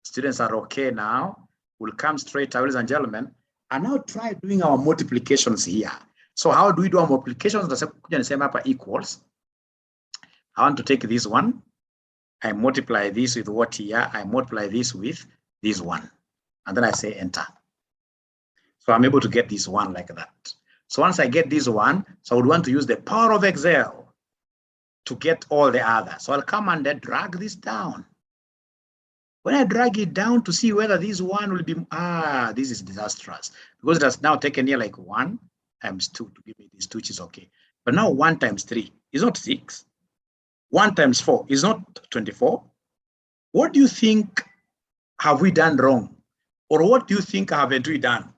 Students are okay now. We'll come straight away, ladies and gentlemen, and now try doing our multiplications here. So how do we do our multiplications? Equals. I want to take this one. I multiply this with what here? I multiply this with this one. And then I say enter. So I'm able to get this one like that. So once I get this one, so I would want to use the power of Excel to get all the others. So I'll come and then drag this down. When I drag it down to see whether this one will be, this is disastrous because it has now taken here like 1 times 2 to give me this 2, which is okay. But now 1 times 3 is not 6. 1 times 4 is not 24. What do you think have we done wrong? Or what do you think haven't we done?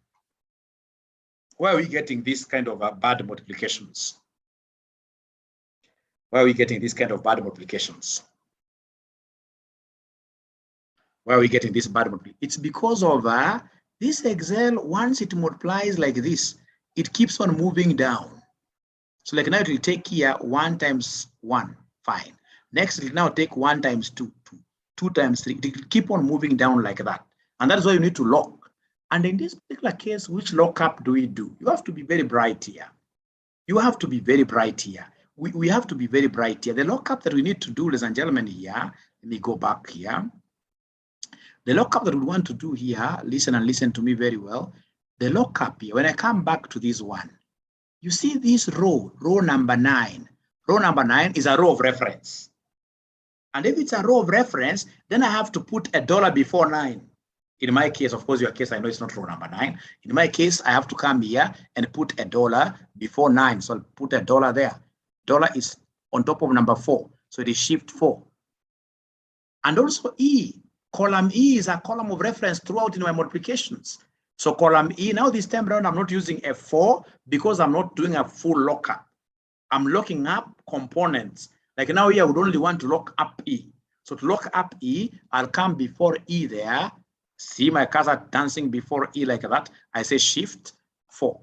Where are we getting this kind of bad multiplications? Where are we getting this kind of bad multiplications? Where are we getting this bad multiplication? It's because of this Excel, once it multiplies like this, it keeps on moving down. So like now it will take here 1 times 1, fine. Next it will now take 1 times 2, 2, 2 times 3. It will keep on moving down like that. And that's why you need to lock. And in this particular case, which lockup do we do? You have to be very bright here. You have to be very bright here. We have to be very bright here. The lockup that we need to do, ladies and gentlemen, here, let me go back here. The lockup that we want to do here, listen and listen to me very well. The lockup here, when I come back to this one, you see this row number 9. Row number 9 is a row of reference. And if it's a row of reference, then I have to put $1 before 9. In my case, of course, your case, I know it's not row number 9. In my case, I have to come here and put $1 before 9. So I'll put $1 there. Dollar is on top of number 4. So it is shift 4. And also E. Column E is a column of reference throughout in my multiplications. So column E, now this time around, I'm not using F4 because I'm not doing a full lockup. I'm locking up components. Like now here, I would only want to lock up E. So to lock up E, I'll come before E there. See my cursor dancing before E like that. I say shift 4.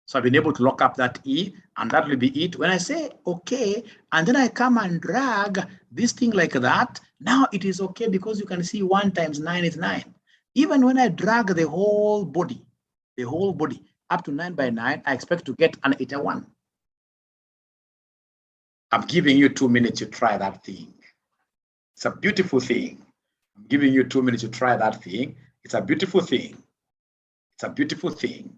So I've been able to lock up that E, and that will be it. When I say okay, and then I come and drag this thing like that, now it is okay because you can see 1 times 9 is 9. Even when I drag the whole body up to 9 by 9, I expect to get an 81. I'm giving you 2 minutes to try that thing. It's a beautiful thing. I'm giving you 2 minutes to try that thing. It's a beautiful thing. It's a beautiful thing.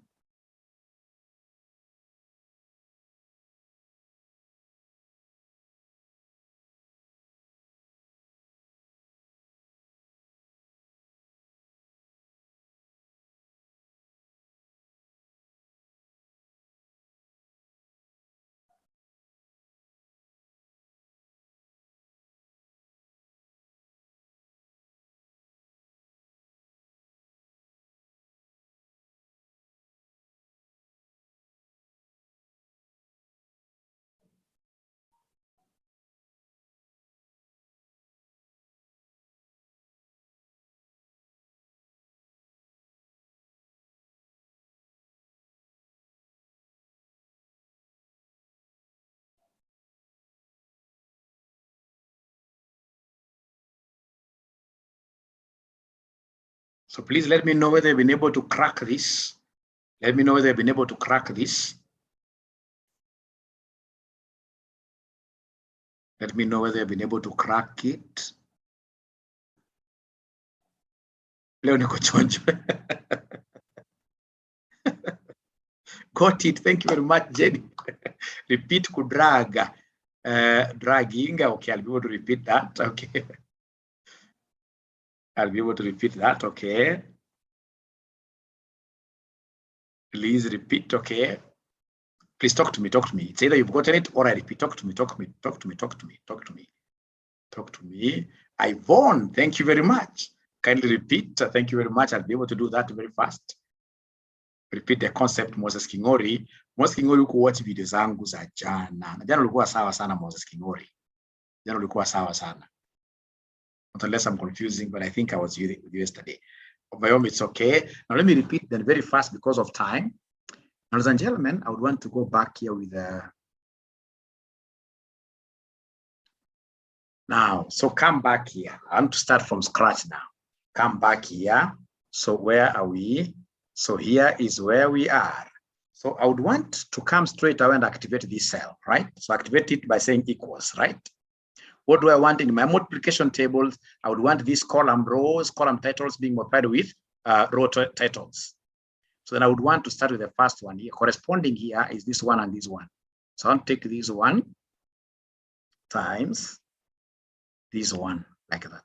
So please let me know whether you've been able to crack this. Let me know whether you've been able to crack this. Let me know whether you've been able to crack it. Leo niko chonjo. Got it. Thank you very much, Jenny. Repeat kudrag. Dragging. Okay, I'll be able to repeat that. Okay. I'll be able to repeat that. Okay. Please repeat. Okay. Please talk to me. Talk to me. It's either you've gotten it or I repeat. Talk to me. Talk to me. Talk to me. Talk to me. Talk to me. Talk to me. Yvonne, thank you very much. Kindly repeat. Thank you very much. I'll be able to do that very fast. Repeat the concept, Moses Kingori. Moses Kingori uko watch video zangu za jana. Na jana ulikuwa sawa sana, Moses Kingori. Jana ulikuwa sawa sana. Not unless I'm confusing, but I think I was with you yesterday. By all means, it's okay. Now let me repeat them very fast because of time. Now, ladies and gentlemen, I would want to go back here with now. So come back here. I want to start from scratch now. Come back here. So where are we? So here is where we are. So I would want to come straight away and activate this cell, right? So activate it by saying equals, right? What do I want in my multiplication tables? I would want these column rows, column titles being multiplied with row titles. So then I would want to start with the first one here. Corresponding here is this one and this one. So I'll take this one times this one like that.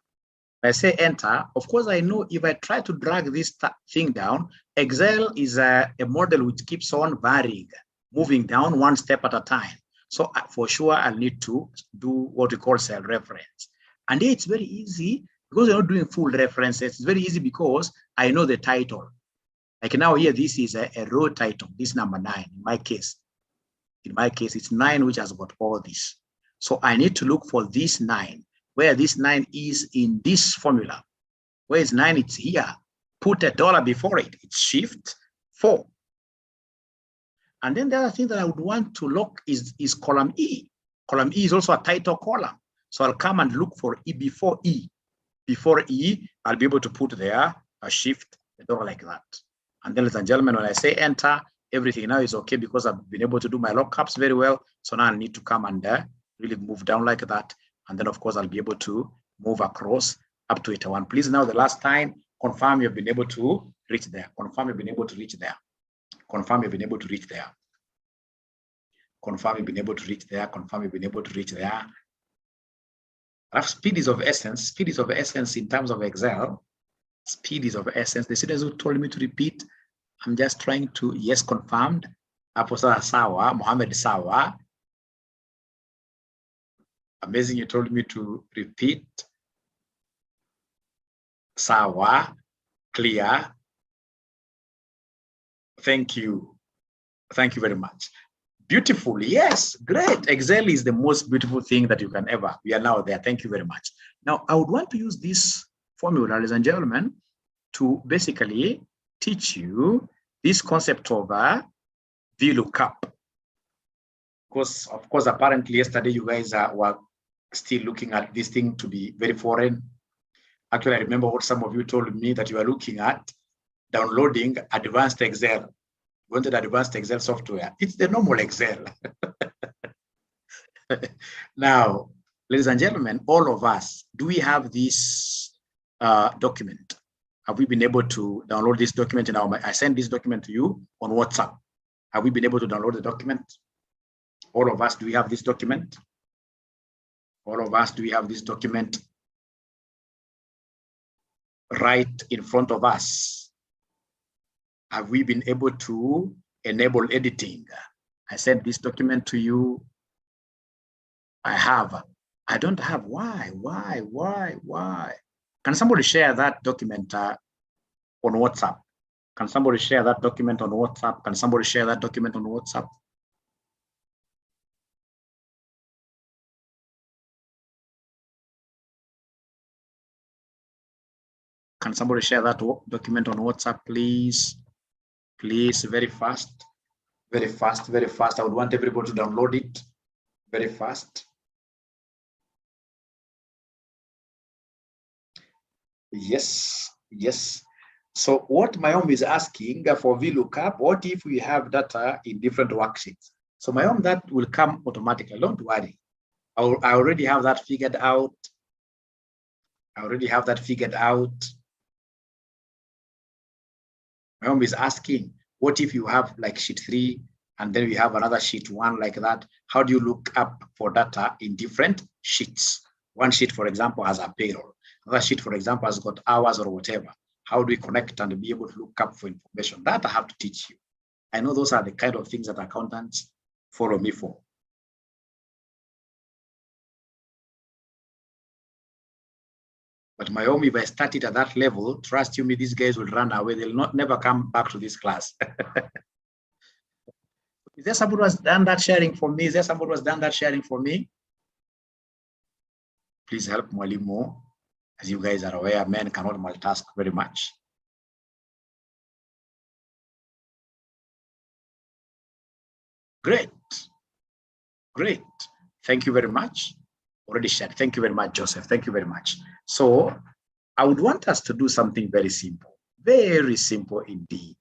If I say enter, of course, I know if I try to drag this thing down, Excel is a model which keeps on varying, moving down one step at a time. So for sure, I'll need to do what we call cell reference. And it's very easy because you're not doing full references. It's very easy because I know the title. Like now here, this is a row title, this number 9 in my case. In my case, it's 9 which has got all this. So I need to look for this 9, where this 9 is in this formula. Where is 9? It's here. Put $1 before it. It's shift 4. And then the other thing that I would want to lock is column E. Column E is also a title column. So I'll come and look for E before E. Before E, I'll be able to put there a shift, a door like that. And then, ladies and gentlemen, when I say enter, everything now is okay because I've been able to do my lookups very well. So now I need to come and really move down like that. And then, of course, I'll be able to move across up to eta 1. Please, now the last time, confirm you've been able to reach there. Confirm you've been able to reach there. Confirm you've been able to reach there. Confirm you've been able to reach there. Confirm you've been able to reach there. Speed is of essence. Speed is of essence in terms of Excel. Speed is of essence. The students who told me to repeat, I'm just trying to, yes, confirmed. Hapo sasa sawa, Mohammed sawa. Amazing, you told me to repeat. Sawa, clear. Thank you. Thank you very much. Beautiful, yes, great. Excel is the most beautiful thing that you can ever. We are now there. Thank you very much. Now, I would want to use this formula, ladies and gentlemen, to basically teach you this concept of VLOOKUP. Because, of course, apparently yesterday you guys were still looking at this thing to be very foreign. Actually, I remember what some of you told me, that you are looking at downloading advanced Excel. You wanted advanced Excel software. It's the normal Excel. Now, ladies and gentlemen, all of us, do we have this document? Have we been able to download this document? I sent this document to you on WhatsApp. Have we been able to download the document? All of us, do we have this document? All of us, do we have this document right in front of us? Have we been able to enable editing? I sent this document to you. I have. I don't have. Why? Can somebody share that document on WhatsApp? Can somebody share that document on WhatsApp? Can somebody share that document on WhatsApp? Can somebody share that document on WhatsApp, please? Please, very fast. Very fast, very fast. I would want everybody to download it very fast. Yes, yes. So what Mayom is asking for VLOOKUP, what if we have data in different worksheets? So Mayom, that will come automatically, don't worry. I already have that figured out. I already have that figured out. Mayom is asking, what if you have like sheet 3 and then we have another sheet 1 like that? How do you look up for data in different sheets? One sheet, for example, has a payroll. Another sheet, for example, has got hours or whatever. How do we connect and be able to look up for information? That I have to teach you. I know those are the kind of things that accountants follow me for. But my home, if I start it at that level, trust you me, these guys will run away. They'll never come back to this class. Is there somebody who has done that sharing for me? Is there somebody who has done that sharing for me? Please help Mwalimu. As you guys are aware, men cannot multitask very much. Great. Great. Thank you very much. Already shared. Thank you very much, Joseph. Thank you very much. So I would want us to do something very simple. Very simple indeed.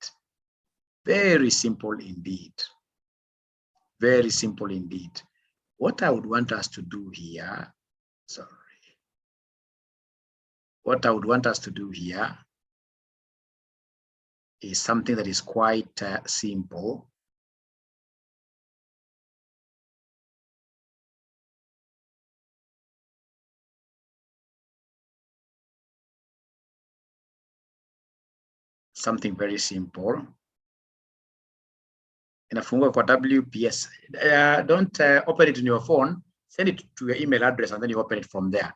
Very simple indeed. Very simple indeed. What I would want us to do here, sorry. What I would want us to do here is something that is quite simple. Something very simple. Inafungua kwa WPS. Don't open it in your phone. Send it to your email address and then you open it from there.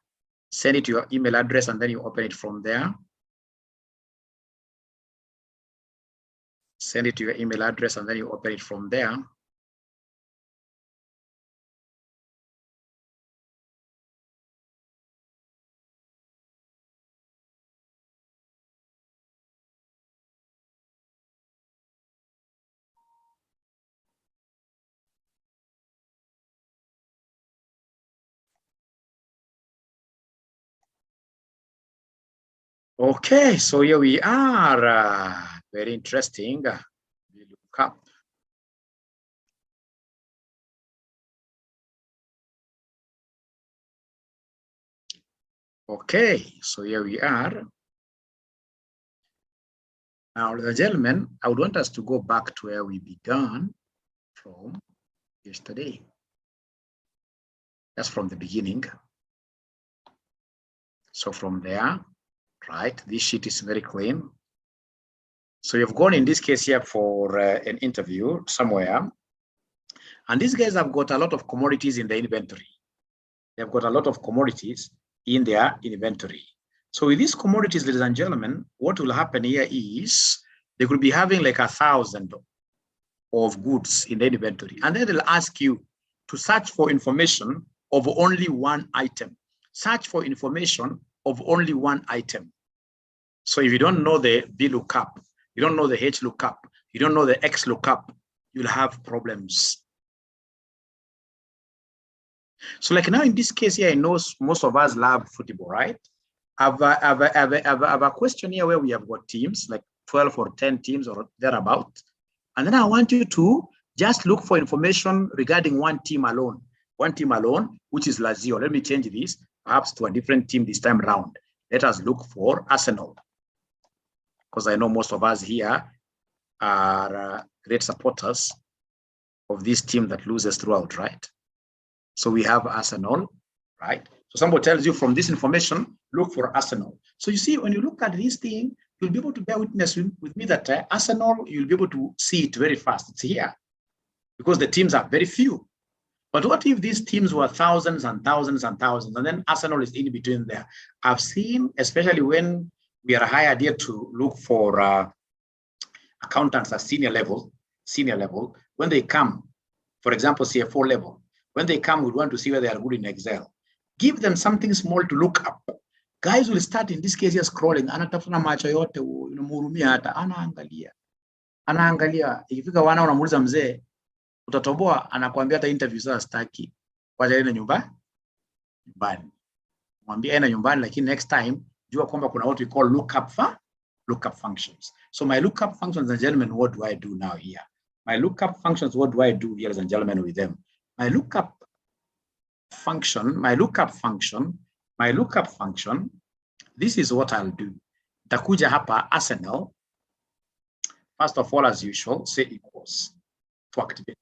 Send it to your email address and then you open it from there. Send it to your email address and then you open it from there. Okay, so here we are. Very interesting. VLOOKUP. Okay, so here we are. Now, ladies and gentlemen, I would want us to go back to where we began from yesterday. That's from the beginning. So from there, right, this sheet is very clean. So you've gone in this case here for an interview somewhere. And these guys have got a lot of commodities in the inventory. They've got a lot of commodities in their inventory. So with these commodities, ladies and gentlemen, what will happen here is they could be having like 1,000 of goods in the inventory. And then they'll ask you to search for information of only one item. Search for information of only one item. So if you don't know the VLOOKUP, you don't know the HLOOKUP, you don't know the XLOOKUP, you'll have problems. So like now in this case here, I know most of us love football, right? I have a question here where we have got teams, like 12 or 10 teams or thereabout. And then I want you to just look for information regarding one team alone, which is Lazio. Let me change this perhaps to a different team this time around. Let us look for Arsenal, because I know most of us here are great supporters of this team that loses throughout, right? So we have Arsenal, right? So somebody tells you from this information, look for Arsenal. So you see, when you look at this thing, you'll be able to bear witness with me that Arsenal, you'll be able to see it very fast. It's here because the teams are very few. But what if these teams were thousands and thousands and thousands, and then Arsenal is in between there? I've seen, especially when we are hired here to look for accountants at senior level, when they come, for example, CFO level, when they come, we want to see whether they are good in Excel. Give them something small to look up. Guys will start in this case here scrolling. Anatafuna macho yote, murumia hata, anaangalia. Ikifika wana unamuuliza mzee, utatoboa, anakuambia hata interview sasa staki. Wacha enda nyumbani. Mwambie enda nyumbani, lakini next time, jua kwamba kuna what we call lookup functions. So my lookup functions, ladies and gentlemen, what do I do now here? My lookup functions, what do I do here, ladies and gentlemen, with them? My lookup function, this is what I'll do. Takuja hapa Arsenal. First of all, as usual, say equals to activate.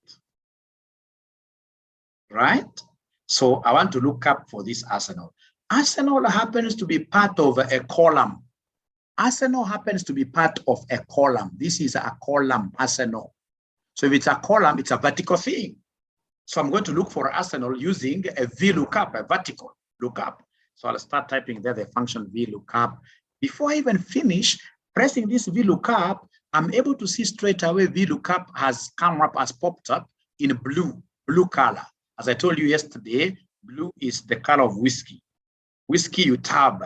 Right? So I want to look up for this Arsenal. Arsenal happens to be part of a column. Arsenal happens to be part of a column. This is a column, Arsenal. So if it's a column, it's a vertical thing. So I'm going to look for Arsenal using a VLOOKUP, a vertical lookup. So I'll start typing there the function VLOOKUP. Before I even finish pressing this VLOOKUP, I'm able to see straight away VLOOKUP has come up, has popped up in blue color. As I told you yesterday, blue is the color of whiskey. Whiskey, you tab.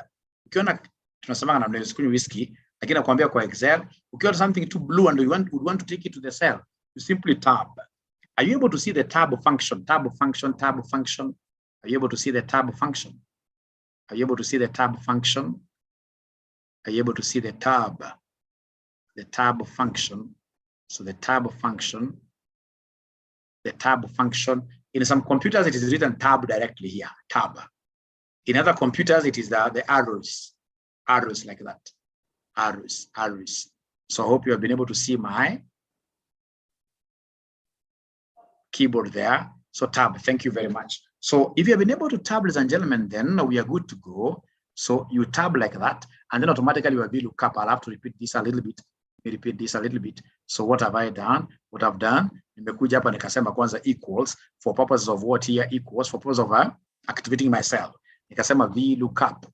Ukiona tunasema na mnaweza whiskey, lakini nakwambia kwa Excel, ukiona something too blue and you want to take it to the cell, you simply tab. Are you able to see the tab function? Tab function. Are you able to see the tab function? Are you able to see the tab function? Are you able to see the tab function? So the tab function, in some computers, it is written tab directly here, tab. In other computers, it is the arrows like that, arrows. So I hope you have been able to see my keyboard there. So tab, thank you very much. So if you have been able to tab, ladies and gentlemen, then we are good to go. So you tab like that, and then automatically you will VLOOKUP. I'll have to repeat this a little bit. So what have I done? What I've done, nimekuja hapa nikasema kwanza equals for purposes of what here equals for purpose of activating myself. Nikasema VLOOKUP.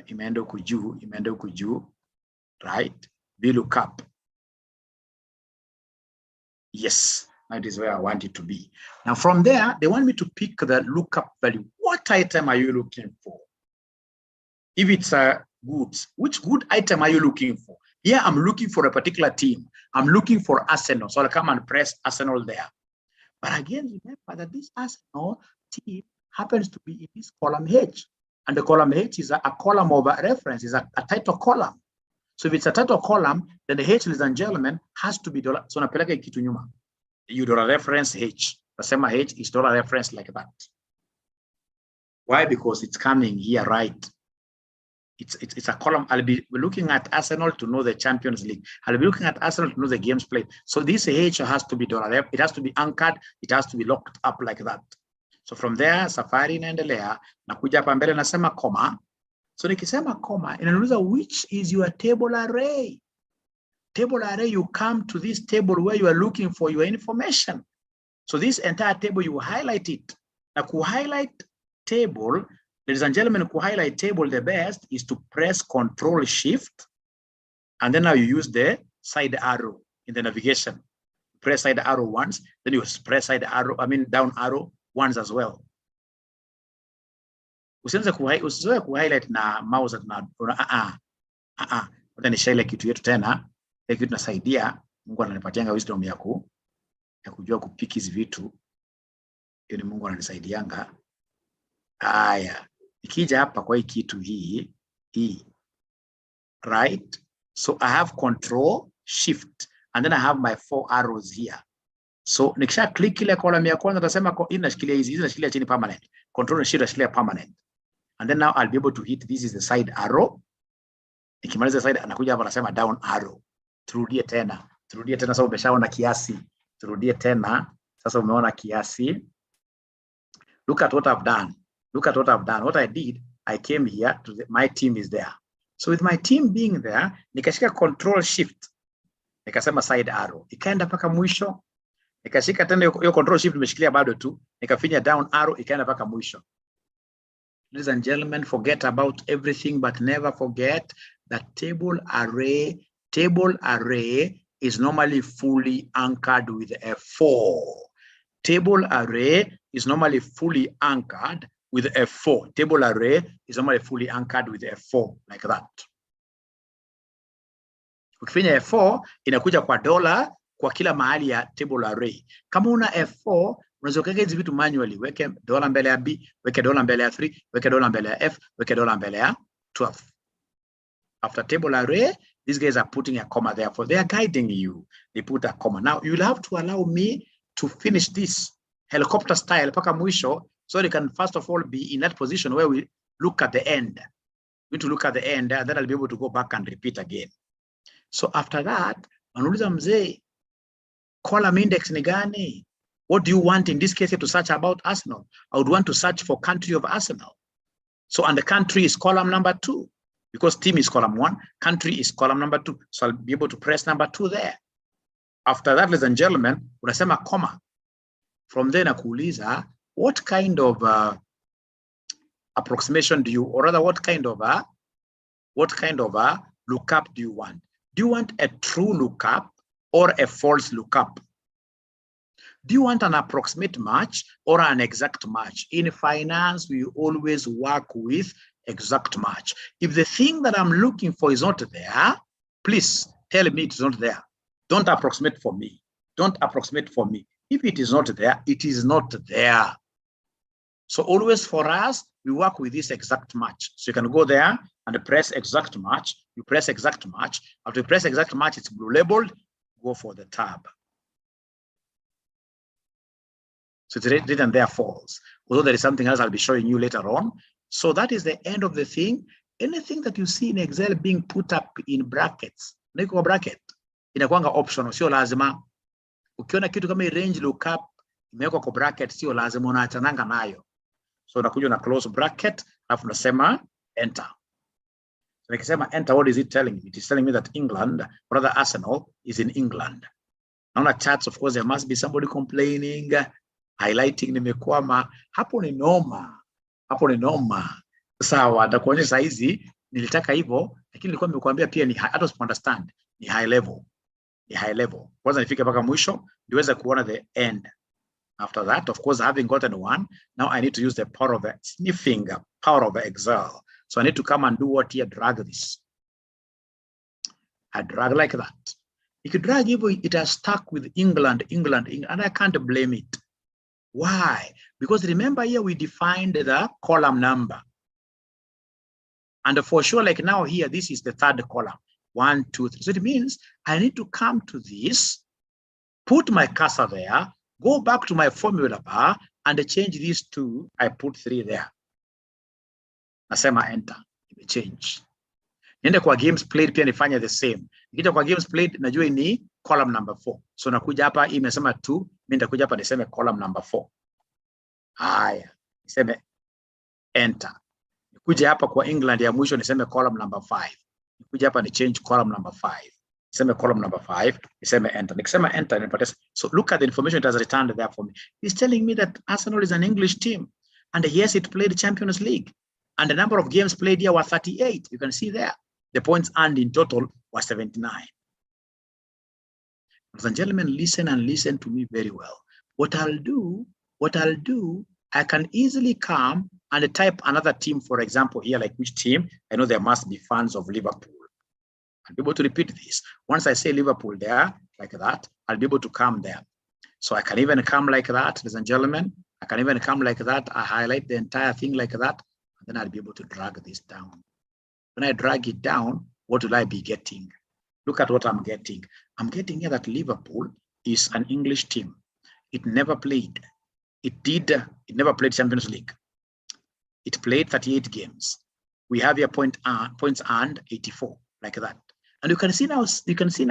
Imeenda huku juu, right? VLOOKUP. Yes, that is where I want it to be. Now from there, they want me to pick the lookup value. What item are you looking for? If it's a goods, which good item are you looking for? Here I'm looking for a particular team. I'm looking for Arsenal. So I'll come and press Arsenal there. But again, remember that this Arsenal team happens to be in this column H. And the column H is a column of reference, is a title column. So if it's a title column, then the H, ladies and gentlemen, has to be dollar. So napeleka kitu nyuma. You dollar reference H. Nasema H is dollar reference like that. Why? Because it's coming here, right? It's a column. I'll be looking at Arsenal to know the Champions League. I'll be looking at Arsenal to know the games played. So this H has to be dollar. It has to be anchored. It has to be locked up like that. So from there, safari inaendelea. Nakuja hapa mbele nasema comma. So nikisema comma, inaniuliza which is your table array. Table array, you come to this table where you are looking for your information. So this entire table, you highlight it. Now, to highlight table, ladies and gentlemen, to highlight table, the best is to press Control Shift, and then now you use the side arrow in the navigation. Press side arrow once, then you press side arrow, down arrow once as well. Usianze kuhighlight na mouse na ni shile kitu yetu tena. Kitu tunasaidia, Mungu ananipatianga wisdom ya kujua kupiki hizi vitu. Hiyo ni Mungu ananisaidianga. Haya, ikija hapa kwa hii kitu hii, right? So I have Control Shift and then I have my 4 arrows here. So nikisha click ile column ya kwanza nasema inashikilia hizi nashikilia chini permanent. Control Shift nashikilia permanent. And then now I'll be able to hit, this is the side arrow. Nikimaliza side anakuja hapa nasema down arrow. Turudie tena. Sasa umeshaona kiasi. Turudie tena. Sasa umeona kiasi. Look at what I've done. What I did, I came here to my team is there. So with my team being there, nikashika Control Shift. Nikasema side arrow. Ikaenda paka mwisho. Nikashika tena hiyo Control Shift nimeshikilia bado tu. Nikafinya down arrow ikaenda paka mwisho. Ladies and gentlemen, forget about everything, but never forget that table array is normally fully anchored with a 4. Table array is normally fully anchored with a 4. Table array is normally fully anchored with a 4, like that. Ukifinya F4, inakuja kwa dollar kwa kila mahali ya table array. Kama una F4, unaweza kuweka hizi vitu manually. Weke dollar mbele ya B, weke dollar mbele ya 3, weke dollar mbele ya F, weke dollar mbele ya 12. After table array, these guys are putting a comma there. For they are guiding you. They put a comma. Now, you'll have to allow me to finish this helicopter style paka mwisho, so they can first of all be in that position where we look at the end. We need to look at the end, and then I'll be able to go back and repeat again. So after that, wanauliza mzee, column index ni gani? What do you want in this case to search about Arsenal? I would want to search for country of Arsenal. So, and the country is column number 2. Because team is column 1, country is column number 2. So I'll be able to press number 2 there. After that, ladies and gentlemen, unasema comma. From there, nakuuliza, what kind of approximation do you, or rather, what kind of lookup do you want? Do you want a true lookup or a false lookup? Do you want an approximate match or an exact match? In finance, we always work with exact match. If the thing that I'm looking for is not there, please tell me it's not there. Don't approximate for me. If it is not there, it is not there. So always for us, we work with this exact match. So you can go there and press exact match. You press exact match. After you press exact match, it's blue labeled. Go for the tab. So it's written there false. Although there is something else I'll be showing you later on. So that is the end of the thing. Anything that you see in Excel being put up in brackets, niko bracket, inakuanga optional, sio lazima. Ukiona kitu kama range lookup imewekwa kwa bracket, sio lazima, unaachananga nayo. So unakuja na close bracket, alafu unasema enter. So nikisema enter, what is it telling me? It is telling me that England, or rather Arsenal, is in England. Naona charts, of course, there must be somebody complaining, highlighting nimekwama. Hapo ni noma. Sawa, nitakuonyesha hizi, nilitaka hivyo, lakini nilikuwa nimekuambia pia ni hata usipo understand, ni high level. Kwanza nifike mpaka mwisho, niweze kuona the end. After that, of course, having gotten one, now I need to use the power of Excel. So I need to come and do what here, drag this. I drag like that. If you drag it has stuck with England, and I can't blame it. Why? Because remember here we defined the column number. And for sure, like now here, this is the third column. 1, 2, 3. So it means I need to come to this, put my cursor there, go back to my formula bar, and change these 2. I put 3 there. Nasema enter. It will change. Niende kwa games played pia nifanya the same. Nikija kwa games played najua ni column number 4. So nakuja hapa imesema 2, mimi nitakuja hapa niseme column number 4. Haya, niseme enter. Nikuja hapa kwa England ya mwisho niseme column number 5. Nikuja hapa ni change column number 5. Niseme column number 5, niseme enter. Nikisema enter nipate. So look at the information it has returned there for me. It's telling me that Arsenal is an English team. And yes, it played Champions League. And the number of games played here were 38. You can see there. The points earned in total was 79. Ladies and gentlemen, listen and listen to me very well. What I'll do, I can easily come and type another team, for example, here, like which team? I know there must be fans of Liverpool. I'll be able to repeat this. Once I say Liverpool there, like that, I'll be able to come there. So I can even come like that, ladies and gentlemen. I can even come like that. I highlight the entire thing like that. And then I'll be able to drag this down. When I drag it down, what will I be getting? Look at what I'm getting. I'm getting here that Liverpool is an English team. It never played. It never played Champions League. It played 38 games. We have here points earned 84, like that. And you can see now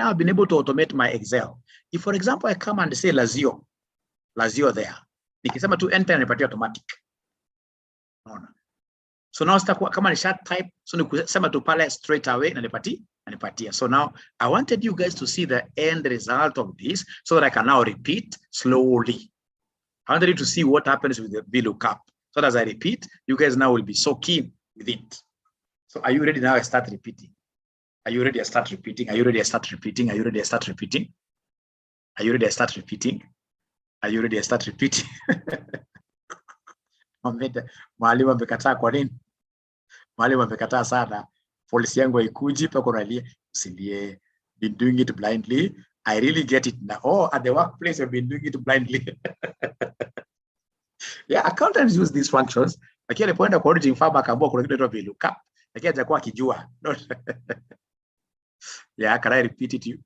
I've been able to automate my Excel. If, for example, I come and say Lazio there. Nikisema to enter and nipatia automatic. No. So now kama nisha type, so nikusema tu pale straight away na nipatia. So now I wanted you guys to see the end result of this so that I can now repeat slowly. I wanted you to see what happens with the VLOOKUP. So as I repeat, you guys now will be so keen with it. So are you ready now? I start repeating. Are you ready? I start repeating. Are you ready? I start repeating. Are you ready? I start repeating. Are you ready? I start repeating. Are you ready? I start repeating. Mwalimu amekataa kwa nini? Mwalimu amekataa sana. Policy yangu haikuji pa kunalia. Usilie. Been doing it blindly. I really get it now. Oh, at the workplace I've been doing it blindly. Yeah, accountants use these functions. Lakini alipoenda kwa auditing firm akaambiwa kuna kitu inaitwa VLOOKUP. Lakini hajakuwa akijua. Yeah, can I repeat it?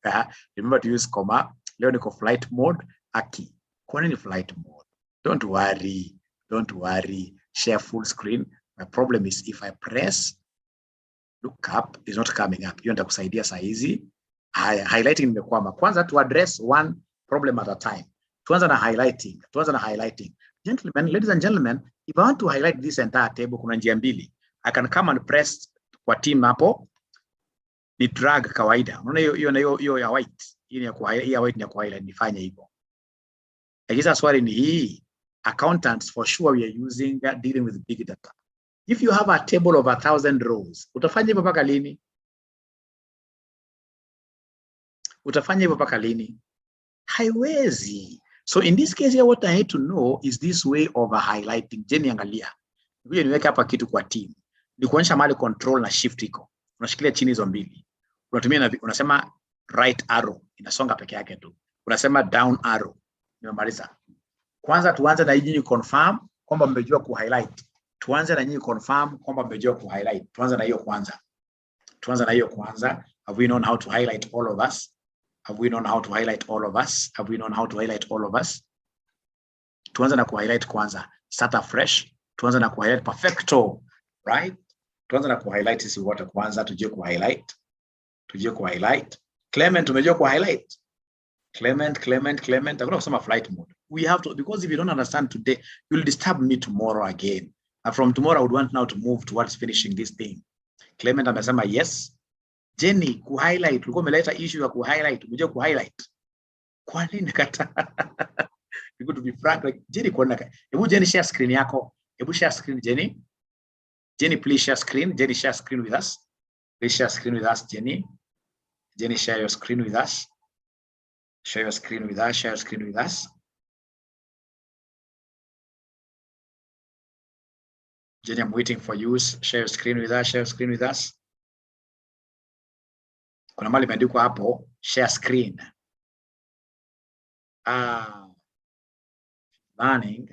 Remember to use comma. Leo niko flight mode. Aki. Kwa nini flight mode? Don't worry. Share full screen. My problem is if I press lookup, it's not coming up. Hiyo nitakusaidia saa hizi. Highlighting nimekwama. Kwanza to address one problem at a time. Tuanza na highlighting. Gentlemen, ladies and gentlemen, if I want to highlight this entire table, kuna njia mbili. I can come and press kwa team hapo. Ni drag kawaida. Unaona hiyo ya white. Hii ya white ni ya highlight, nifanye hivyo. Lakini swali ni hii. Accountants, for sure, we are using dealing with big data. If you have a table of 1,000 rows, utafanya hivyo mpaka lini? Haiwezi. So in this case here, what I need to know is this way of highlighting. Jenny angalia. Ngoja niweke hapa kitu kwa team. Ni kuonyesha mahali control na shift iko. Unashikilia chini hizo mbili. Unatumia unasema right arrow, inasonga peke yake tu. Unasema down arrow. Nimemaliza. Kwanza tuanze na nyinyi confirm kwamba mmejua ku highlight. Tuanze na hiyo kwanza. Have we known how to highlight all of us? Tuanze na ku highlight kwanza. Start afresh. Tuanze na ku highlight perfecto, right? Tuanze na ku highlight sisi wote kwanza, tujue ku highlight. Clement umejua ku highlight? Clement, I'm going to sum flight mode. We have to, because if you don't understand today, you'll disturb me tomorrow again. And from tomorrow, I would want now to move towards finishing this thing. Clement amesema yes. Jenny, ku highlight. Ulikuwa umeleta issue ya ku highlight. Umejua ku highlight. Kwa nini nakata? You to be frank, like Jenny, kwa nini? Hebu Jenny share screen yako. Hebu share screen, Jenny. Jenny, please share screen. Jenny, share screen with us. Please share screen with us, Jenny. Jenny, share your screen with us. Share your screen with us. Jenny, I'm waiting for you. Share your screen with us. Kuna mahali imeandikwa hapo, share screen. learning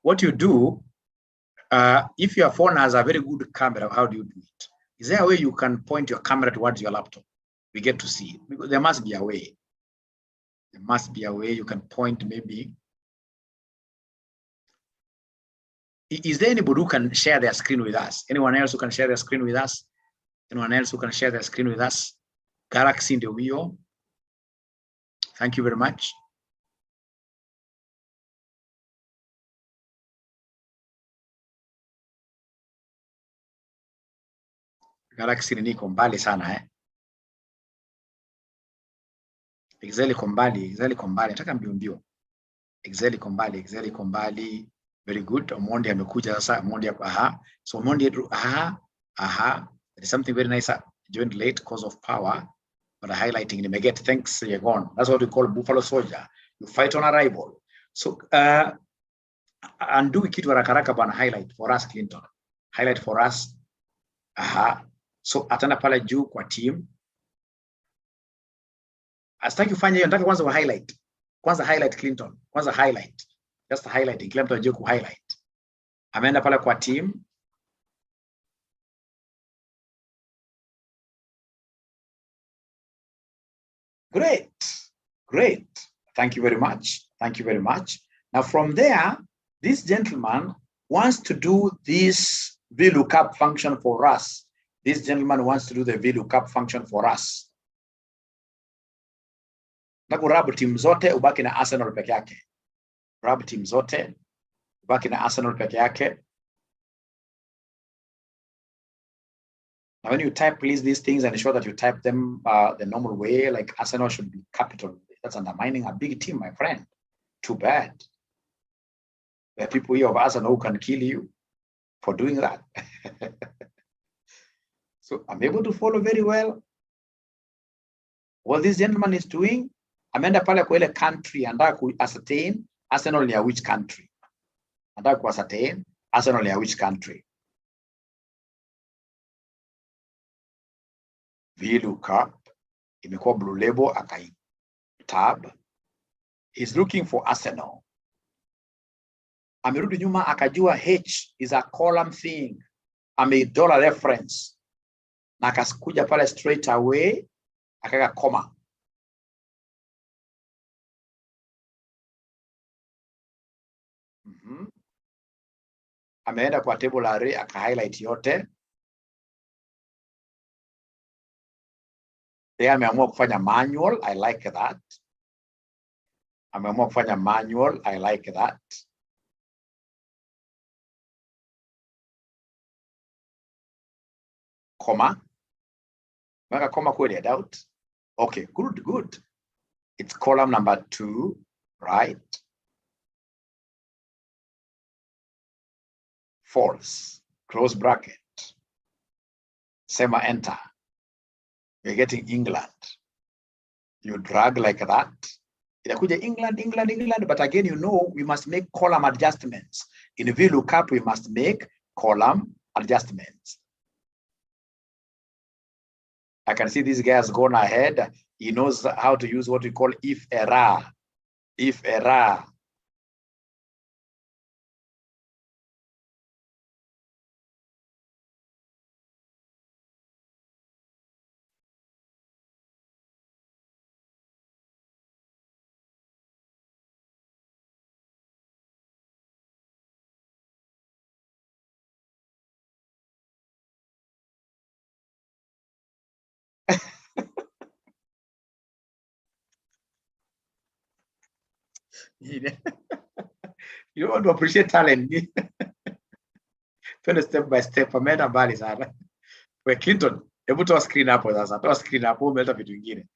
what you do. If your phone has a very good camera, how do you do it? Is there a way you can point your camera towards your laptop? We get to see it. Because there must be a way. There must be a way you can point maybe. Is there anybody who can share their screen with us? Anyone else who can share their screen with us? Anyone else who can share their screen with us? Galaxy in the wheel. Thank you very much. Galaxy niko mbali sana Excel iko mbali, nataka mbio. Excel iko mbali, very good. Omondi amekuja sasa, Omondi so Omondi there is something very nice. Joined late cause of power, but highlighting nimegeti. Thanks, you're gone. That's what we call buffalo soldier. You fight on arrival. So undo kitu haraka bwana, highlight for us Clinton. Highlight for us. So atana pale juu kwa team. Asitaki ufanye hiyo, nataka kwanza wa highlight. Kwanza highlight Clinton. Kwanza highlight. Just highlighting. Kila mtu ajue ku highlight. Ameenda pale kwa team. Great. Thank you very much. Now from there, this gentleman wants to do this VLOOKUP function for us. This gentleman wants to do the VLOOKUP function for us. Nakurab team zote ubaki na Arsenal peke yake. Grab team zote ubaki na Arsenal peke yake. Now when you type, please, these things, and ensure that you type them the normal way, like Arsenal should be capital. That's undermining a big team, my friend. Too bad. There are people here of Arsenal who can kill you for doing that. So I'm able to follow very well what this gentleman is doing. Ameenda pale kwa ile country, anataka ku ascertain Arsenal ni ya which country. Anataka ku ascertain Arsenal ni ya which country. VLOOKUP imekuwa blue label, akai tab. He's looking for Arsenal. Amerudi nyuma akajua H is a column thing. Ame dollar reference. Na akakuja pale straight away akaka comma. Ameenda kwa table array aka highlight yote. Yeye ameamua kufanya manual. I like that. Ameamua kufanya manual. I like that. Comma. Weka comma kweli, I doubt. Okay, good. It's column number 2, right? False. Close bracket. Sema enter. You're getting England. You drag like that. Itakuja England, but again, you know, we must make column adjustments. In VLOOKUP, we must make column adjustments. I can see this guy has gone ahead. He knows how to use what we call if error. If error. You don't want to appreciate talent. Step by step. Ameenda mbali sana. We Clinton, hebu toa screen hapo sasa. Toa screen hapo, umeleta vitu vingine.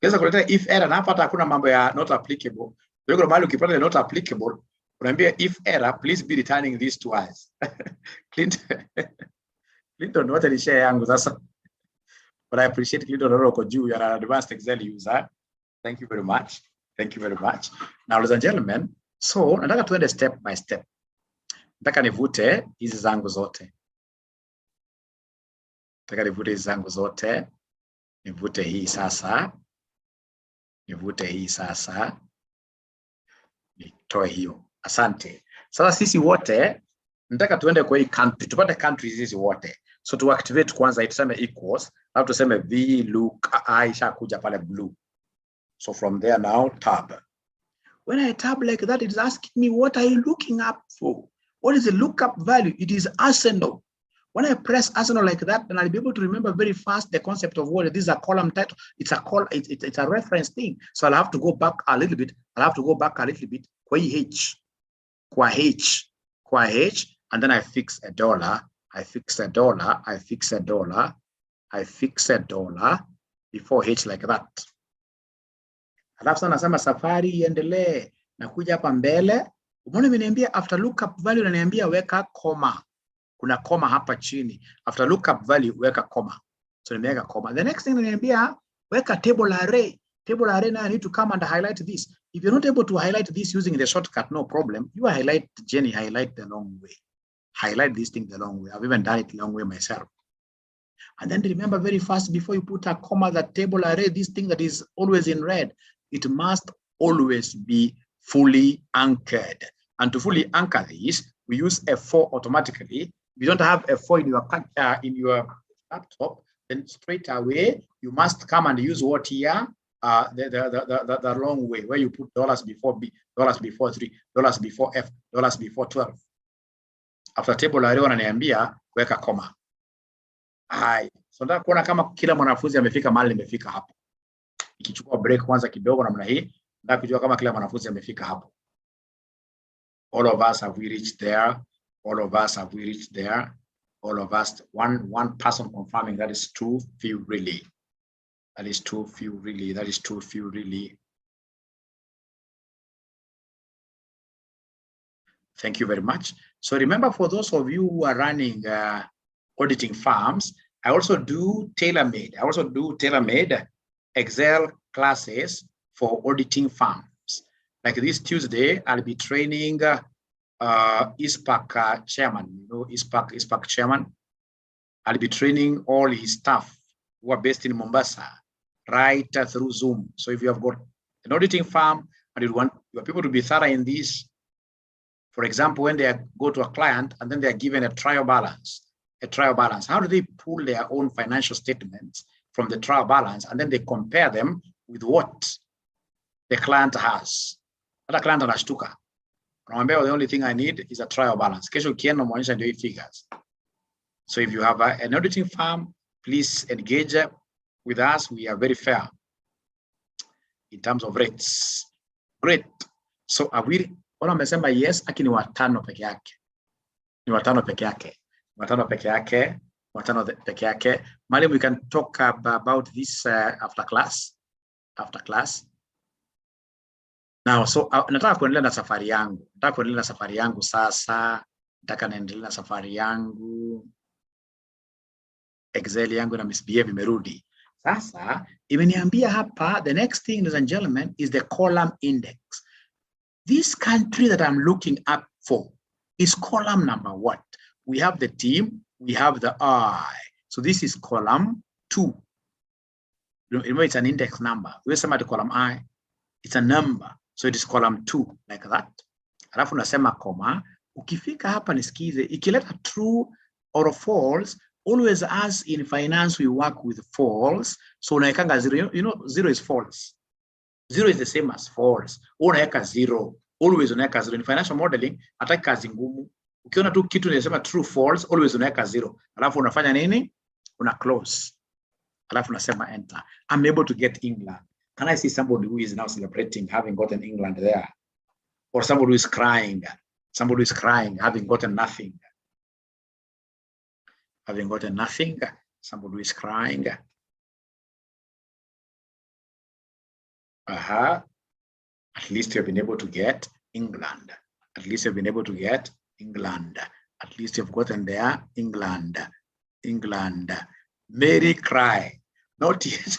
Unaweza kuleta if error na hapa hata hakuna mambo ya not applicable. Kwa hiyo mahali ukipata not applicable, unaambia if error, please be returning this to us. Clinton, wacha ni share yangu sasa. But I appreciate Clinton uko juu, you are an advanced Excel user. Thank you very much. Now, ladies and gentlemen, so nataka tuende step by step. Nataka nivute hizi zangu zote. Nivute hii sasa. Nivute hii sasa. Nitoe hiyo. Asante. Sasa sisi wote nataka tuende kwa hii country. Tupate countries hizi wote. So to activate kwanza ituseme equals, au tuseme VLOOKUP ishakuja pale blue. So from there now tab. When I tab like that, it is asking me, what are you looking up for? What is the lookup value? It is Arsenal. When I press Arsenal like that, then I'll be able to remember very fast the concept of what this is a column title. It's a reference thing. So I'll have to go back a little bit. Kwa H, and then I fix a dollar. I fix a dollar before H like that. Alafu sana nasema safari iendelee. Nakuja hapa mbele. Umeona imeniambia after lookup value inaniambia weka comma. Kuna comma hapa chini. After lookup value weka comma. So nimeweka comma. The next thing inaniambia weka table array. Table array now I need to come and highlight this. If you're not able to highlight this using the shortcut, no problem. You highlight Jenny, highlight the long way. Highlight this thing the long way. I've even done it the long way myself. And then remember very fast, before you put a comma, that table array, this thing that is always in red, it must always be fully anchored. And to fully anchor this, we use F4 automatically. If you don't have F4 in your laptop, then straight away you must come and use what here? The long way, where you put dollars before B, dollars before 3, dollars before F, dollars before 12. After table array wananiambia weka comma. Hai, so nataka kuona kama kila mwanafunzi amefika mahali nimefika hapo. Ikichukua break kwanza kidogo namna hii, nataka kujua kama kila mwanafunzi amefika hapo. All of us have we reached there? All of us have we reached there? All of us, one person confirming that is too few really. That is too few really. That is too few really. Thank you very much. So remember, for those of you who are running auditing firms, I also do tailor-made. I also do tailor-made Excel classes for auditing firms. Like this Tuesday, I'll be training ISPAC chairman. You know, ISPAC chairman. I'll be training all his staff who are based in Mombasa, right through Zoom. So if you have got an auditing firm and you want your people to be thorough in this, for example, when they go to a client and then they are given a trial balance, how do they pull their own financial statements from the trial balance and then they compare them with what the client has? That client anashtuka. Remember, the only thing I need is a trial balance. Kesho kienda muonyesha ndio figures. So if you have an auditing firm, please engage with us. We are very fair in terms of rates. Great. So are we? Wala wamesema yes, aki ni watano peke yake. Ni watano peke yake. Watano peke yake. Watano peke yake. Madam, we can talk about this after class. After class. Now, so nataka kuendelea na safari yangu. Nataka kuendelea na safari yangu sasa. Nataka naendelea na safari yangu. Excel yangu na misbehave imerudi. Sasa imeniambia hapa, the next thing, ladies and gentlemen, is the column index. This country that I'm looking up for is column number what? We have the team, we have the I. So this is column 2. You know, it's an index number. We say the column I, it's a number. So it is column 2, like that. Alafu nasema comma. Ukifika hapa nisikize, ikileta true or false, always as in finance we work with false. So unaekanga 0. You know 0 is false. 0 is the same as false. Unaeka 0. Always unaeka 0. In financial modeling, hataki kazi ngumu. Ukiona tu kitu inasema true false, always unaeka 0. Alafu unafanya nini? Una close. Alafu unasema enter. I'm able to get England. Can I see somebody who is now celebrating having gotten England there? Or somebody who is crying. Somebody who is crying, having gotten nothing. Having gotten nothing. Somebody who is crying. At least you've been able to get England. At least you've been able to get England. At least you've gotten there, England. England. Mary cry. Not yet.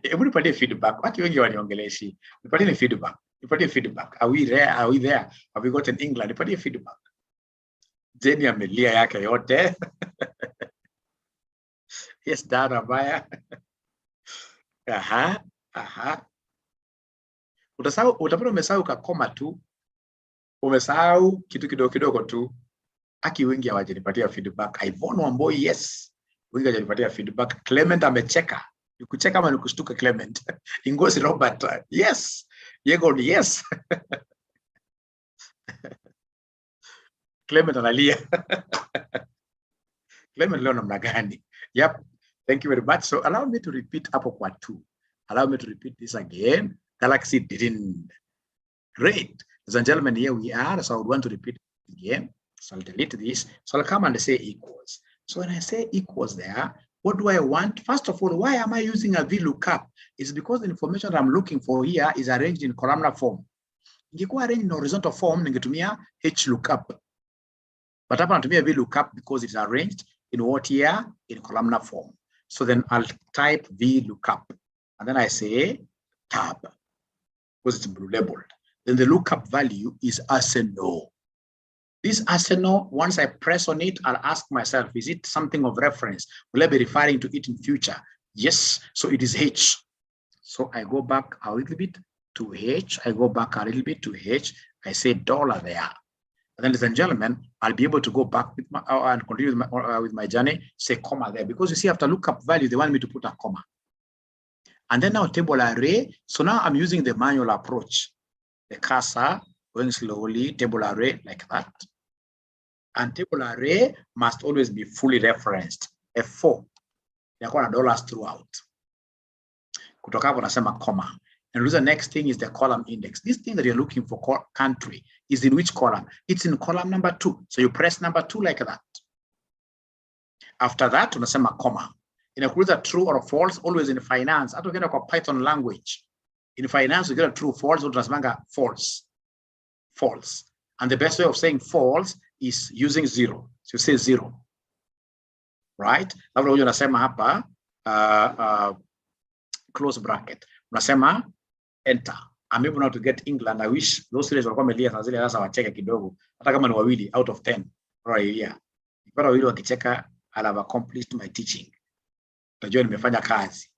Everybody feedback. What you waniongeleshi? Nipatie feedback. Nipatie feedback. Are we there? Are we there? Have we gotten England? Nipatie feedback. Jenny amelia yake yote. Yes, dada baya. Aha. Utapata umesahau kakoma tu. Umesahau kitu kidogo tu. Aki wengi hawajanipatia feedback. Ivonne Wamboi, yes. Wengi hawajanipatia feedback. Clement amecheka. Nikucheka ama nikushtuka Clement? Ingozi Robert, yes. Yego, yes. Clement analia. Clement leo namna gani? Yep. Thank you very much. So allow me to repeat hapo kwa 2. Allow me to repeat this again. Galaxy didn't. Great. Ladies and gentlemen, here we are. So I would want to repeat it again. So I'll delete this. So I'll come and say equals. So when I say equals there, what do I want? First of all, why am I using a VLOOKUP? It's because the information I'm looking for here is arranged in columnar form. Ingekuwa arranged in horizontal form, ningetumia HLOOKUP. But hapa natumia VLOOKUP because it's arranged in what here? In columnar form. So then I'll type VLOOKUP. And then I say tab, because it's blue labeled. Then the lookup value is Arsenal. This Arsenal, once I press on it, I'll ask myself, is it something of reference? Will I be referring to it in future? Yes, so it is H. So I go back a little bit to H. I go back a little bit to H. I say dollar there. And then, ladies and gentlemen, I'll be able to go back with my, and continue with my journey, say comma there. Because you see, after lookup value, they want me to put a comma. And then now table array. So now I'm using the manual approach. The cursor going slowly, table array like that. And table array must always be fully referenced. F4. Yakuwa na dollars throughout. Kutoka hapo nasema comma. And the next thing is the column index. This thing that you're looking for, country, is in which column? It's in column number 2. So you press number 2 like that. After that, unasema comma. Inakuuliza true or false, always in finance. Hata ukienda kwa Python language. In finance, you get a true, false, unasemanga false. False. And the best way of saying false is using 0. So you say 0. Right? Labda huyo unasema hapa close bracket. Unasema enter. I'm able now to get England. I wish those series walikuwa wamelia sana zile sasa wacheke kidogo. Hata kama ni wawili out of 10. Right, yeah. Kwa wawili wakicheka, I'll have accomplished my teaching. Utajua nimefanya kazi.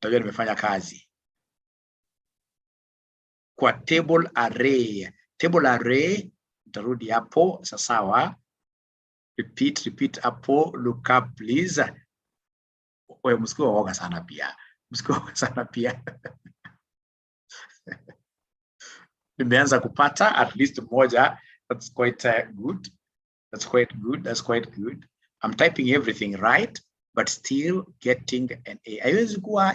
Utajua nimefanya kazi. Kwa table array. Table array, utarudi hapo, sawa. Repeat hapo, look up please. Wewe msikio waoga sana pia. Msikio waoga sana pia. Nimeanza kupata at least moja. That's quite good. That's quite good. That's quite good. I'm typing everything right, but still getting an A. Haiwezi kuwa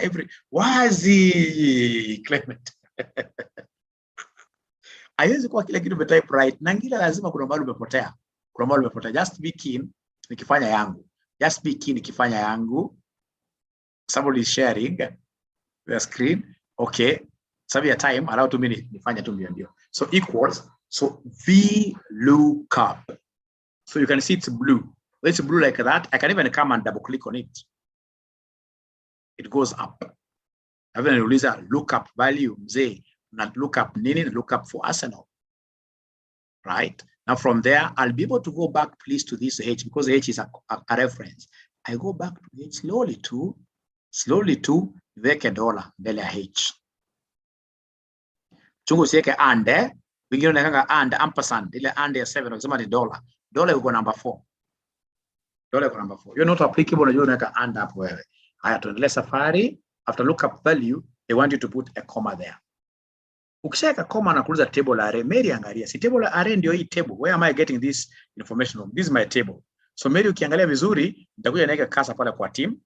wazi, Clement. Haiwezi kuwa kila kitu umetype right. Na ngila lazima kuna mahali umepotea. Kuna mahali umepotea. Just be keen nikifanya yangu. Just be keen nikifanya yangu. Somebody is sharing the screen. Okay. Save your time. Allow 2 minutes. Nifanya tu mbio. So equals. So VLOOKUP. So you can see it's blue. When it's blue like that, I can even come and double click on it. It goes up. Even uliza lookup value, mzee, not lookup nini, lookup for Arsenal. Right? Now from there, I'll be able to go back please to this H because H is a reference. I go back to H slowly to weke dollar mbele ya H. Chungu sieke ande, wengine unaweka and ampersand, ile and ya 7 unasema ni dollar. Dollar yuko number 4. Dollar yuko number 4. You're not applicable, unajua unaweka and hapo wewe. Haya tuendelee safari. After lookup value, they want you to put a comma there. Ukishaweka comma na kuuliza table array, Mary angalia. Si table array ndio hii table. Where am I getting this information from? This is my table. So Mary ukiangalia vizuri, nitakuja naweka cursor pale kwa team.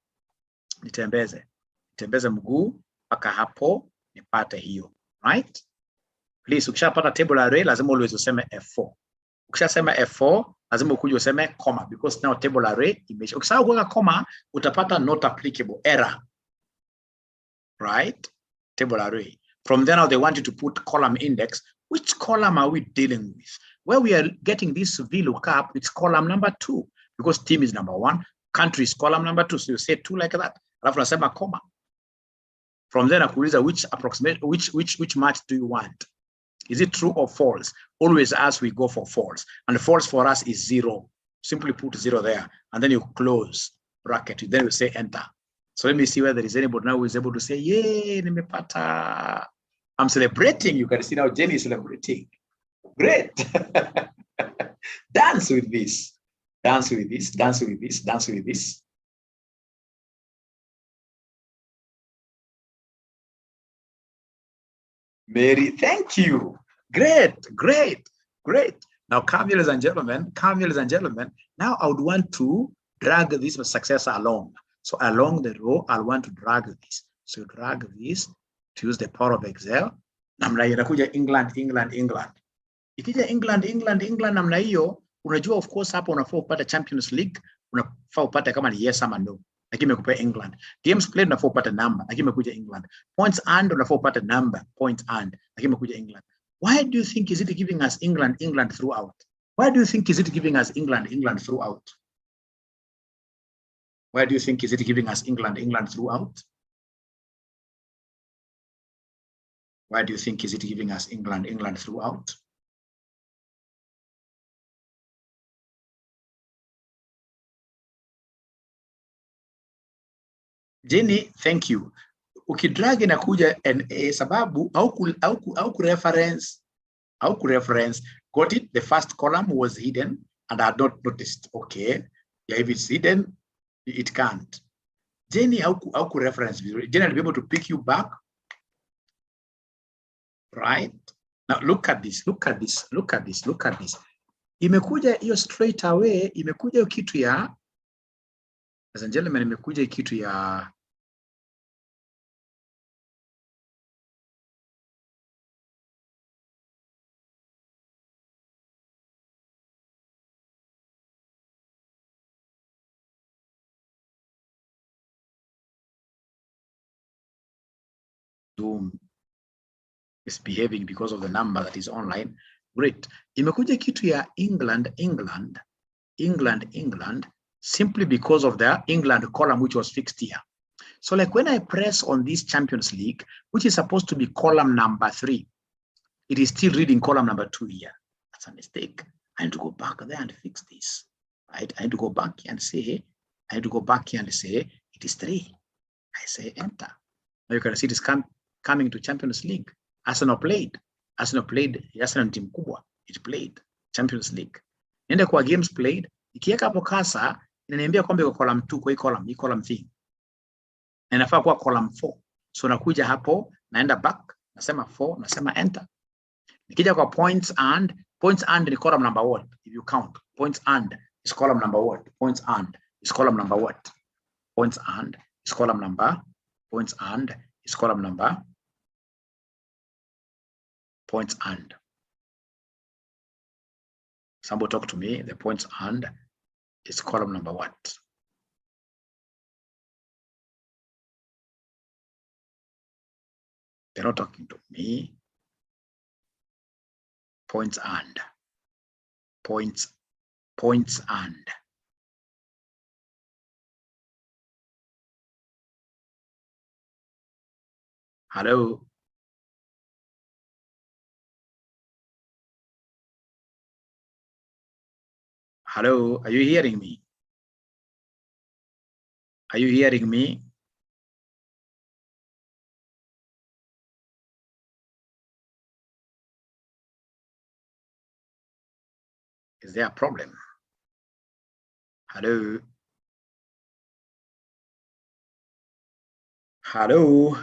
Nitembeze mguu mpaka hapo nipate hiyo. Right? Please ukishapata table array lazima always useme F4. Ukishasema F4 lazima ukuje useme comma because now table array image. Ukisahau kuweka comma utapata not applicable error. Right? Table array. From there now they want you to put column index. Which column are we dealing with? Where we are getting this VLOOKUP, it's column number 2 because team is number 1, country is column number 2. So you say 2 like that. Alafu nasema comma. From there nakuuliza which match do you want? Is it true or false? Always as we go for false. And false for us is 0. Simply put 0 there. And then you close. bracket. Then we say enter. So let me see whether there is anybody now who is able to say, yay, nimepata. I'm celebrating. You can see now Jenny is celebrating. Great. Dance with this. Dance with this. Dance with this. Dance with this. Mary, thank you. Great, great, great. Now, come, ladies and gentlemen, now I would want to drag this successor along. So along the row, I want to drag this. So drag this to use the power of Excel. Namna hiyo inakuja England. Ikija England namna hiyo, unajua of course hapo unafaa upate Champions League, unafaa upate kama ni yes ama no. Lakini imekupa England. Games played unafaa upate number, lakini imekuja England. Points earned unafaa upate number, points earned, lakini imekuja England. Why do you think is it giving us England throughout? Why do you think is it giving us England throughout? Why do you think is it giving us England throughout? Why do you think is it giving us England throughout? Jenny, thank you. Ukidrag inakuja NA sababu au reference. Got it? The first column was hidden and I had not noticed. Okay. Yeah, if it's hidden, it can't. Jenny, how reference? Jenny will be able to pick you back. Right? Now look at this. Imekuja hiyo straight away, imekuja hiyo kitu ya, as and gentlemen, imekuja kitu ya Zoom is behaving because of the number that is online. Great. Imekuja kitu ya England, simply because of the England column which was fixed here. So like when I press on this Champions League, which is supposed to be column number 3, it is still reading column number 2 here. That's a mistake. I need to go back there and fix this. Right? I need to go back and say, it is 3. I say enter. Now you can see it is coming to Champions League. Arsenal played. Arsenal team kubwa. It played Champions League. Nenda kwa games played. Ikiweka hapo kasa, inaniambia kwamba iko column 2 kwa hii column 3. Na inafaa kuwa column 4. So nakuja hapo, naenda back, nasema 4, nasema enter. Nikija kwa points earned ni column number what? If you count, points earned is column number what? Points earned is column number what? Points earned is column number. Points earned is column number. Points earned. Somebody talk to me. The points earned is column number what? They're not talking to me. Points earned. Points earned. Hello. Hello, are you hearing me? Are you hearing me? Is there a problem? Hello? Hello?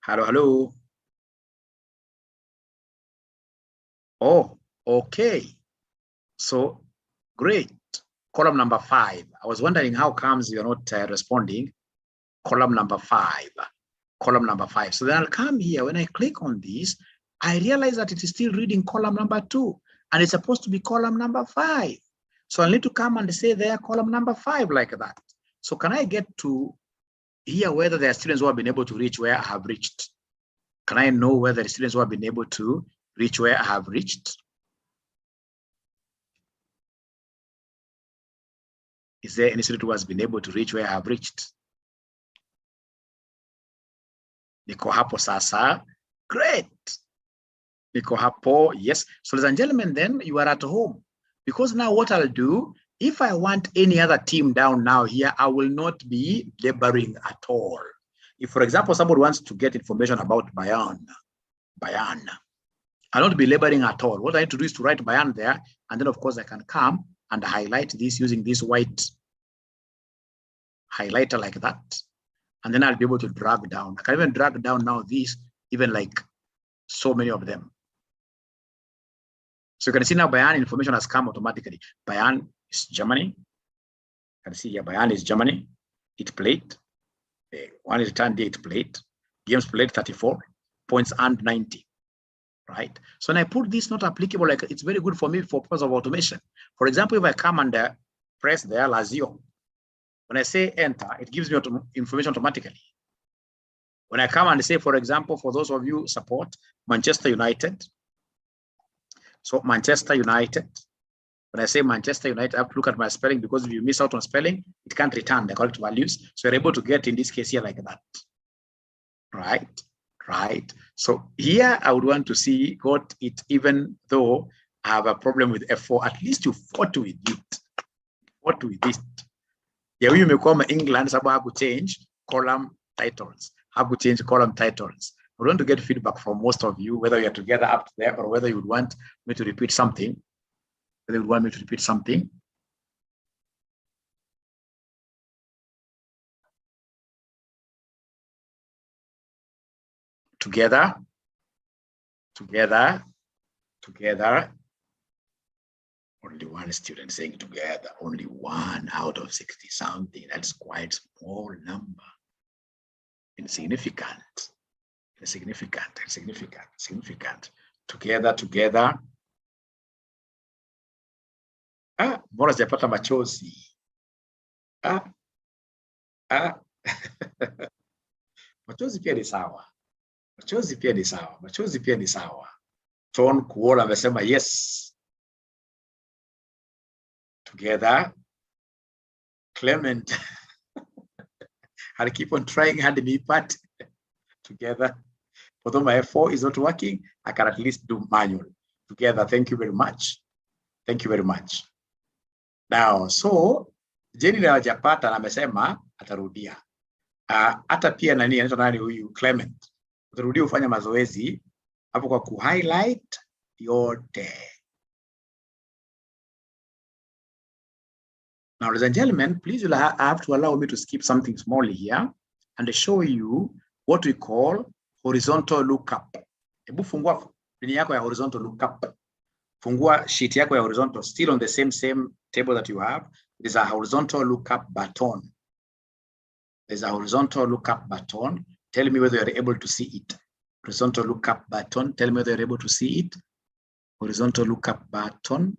Hello? Oh, okay. So, great. Column number 5. I was wondering how comes you're not responding. Column number 5. Column number 5. So then I'll come here. When I click on this, I realize that it is still reading column number 2. And it's supposed to be column number 5. So I need to come and say there column number 5 like that. So can I get to here whether there are students who have been able to reach where I have reached? Can I know whether the students who have been able to reach where I have reached? Is there any student who has been able to reach where I have reached? Niko hapo sasa. Great. Niko hapo. Yes. So ladies and gentlemen, then you are at home. Because now what I'll do, if I want any other team down now here, I will not be laboring at all. If, for example, somebody wants to get information about Bayan, I'll not be laboring at all. What I need to do is to write Bayan there, and then of course I can come and highlight this using this white highlighter like that. And then I'll be able to drag down. I can even drag down now these, even like so many of them. So you can see now Bayan information has come automatically. Bayan is Germany. You can see here Bayan is Germany. It played. One is returned it played. Games played 34. Points earned 90. Right? So when I put this not applicable, like it's very good for me for purpose of automation. For example, if I come and press there Lazio, when I say enter, it gives me information automatically. When I come and say, for example, for those of you support Manchester United, so Manchester United, when I say Manchester United, I have to look at my spelling, because if you miss out on spelling, it can't return the correct values. So you're able to get in this case here like that. Right? Right. So here I would want to see got it, even though I have a problem with F4, at least you fought with it. Fought with it. Yeah, we may come England, so I have to change column titles. Have to change column titles. We want to get feedback from most of you, whether you're together up there or whether you would want me to repeat something. Whether you would want me to repeat something. Together. Only one student saying together. Only one out of 60 something. That's quite a small number. Insignificant. Together. Mbona sijapata machozi? Machozi pia ni sawa. Ton Kuola amesema yes. Together. Clement. I'll keep on trying hard me part. Together. Although my F4 is not working, I can at least do manual. Together. Thank you very much. Now, so Jenny na hajapata na amesema atarudia. Hata pia nani anaitwa nani huyu Clement. Utarudia ufanya mazoezi hapo kwa ku-highlight yote. Now, ladies and gentlemen, please you'll have to allow me to skip something small here and show you what we call horizontal lookup. Hebu fungua nini yako ya horizontal lookup. Fungua sheet yako ya horizontal, still on the same table that you have. There's a horizontal lookup button. Tell me whether you're able to see it. Horizontal lookup button. Tell me whether you're able to see it. Horizontal lookup button.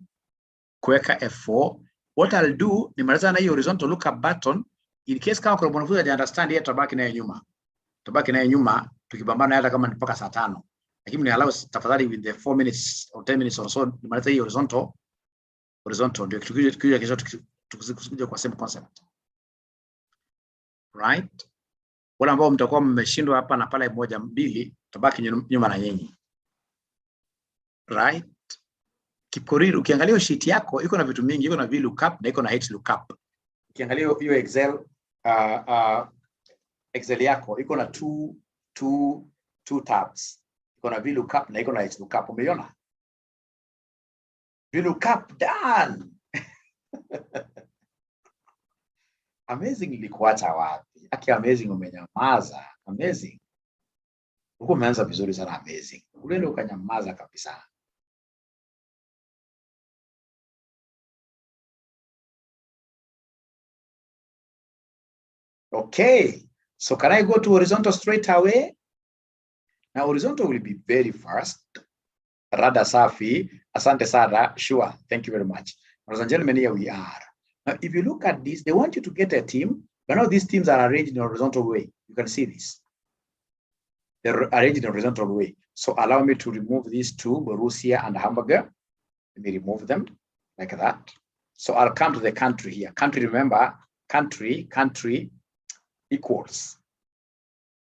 Kuweka F4. What I'll do, nimaliza na hiyo horizontal lookup button. In case kama kuna mwanafunzi haja understand yeye, tabaki naye nyuma. Tukibambana hata kama ni mpaka saa 5. Lakini ni allow tafadhali with the 4 minutes or 10 minutes or so, nimaliza hiyo horizontal ndio tukija kesho tukikuja kwa same concept. Right? Wala ambao mtakuwa mmeshindwa hapa na pale moja mbili, tabaki nyuma na nyinyi. Right? Kikoriri, ukiangalia sheet yako iko na vitu mingi, iko na VLOOKUP na iko na HLOOKUP. Ukiangalia hiyo Excel yako iko na two tabs. Iko na VLOOKUP na iko na HLOOKUP. Umeiona? VLOOKUP done. Amazing ilikuacha wapi? Aki amazing umenyamaza. Amazing. Uko umeanza vizuri sana amazing. Ule ndio ukanyamaza kabisa. Okay. So can I go to horizontal straight away? Now horizontal will be very fast. Rada safi. Asante sana. Sure. Thank you very much. Ladies and gentlemen, here we are. Now, if you look at this, they want you to get a team. But now these teams are arranged in a horizontal way. You can see this. They're arranged in a horizontal way. So allow me to remove these two, Borussia and Hamburger. Let me remove them like that. So I'll come to the country here. Country, remember, country equals.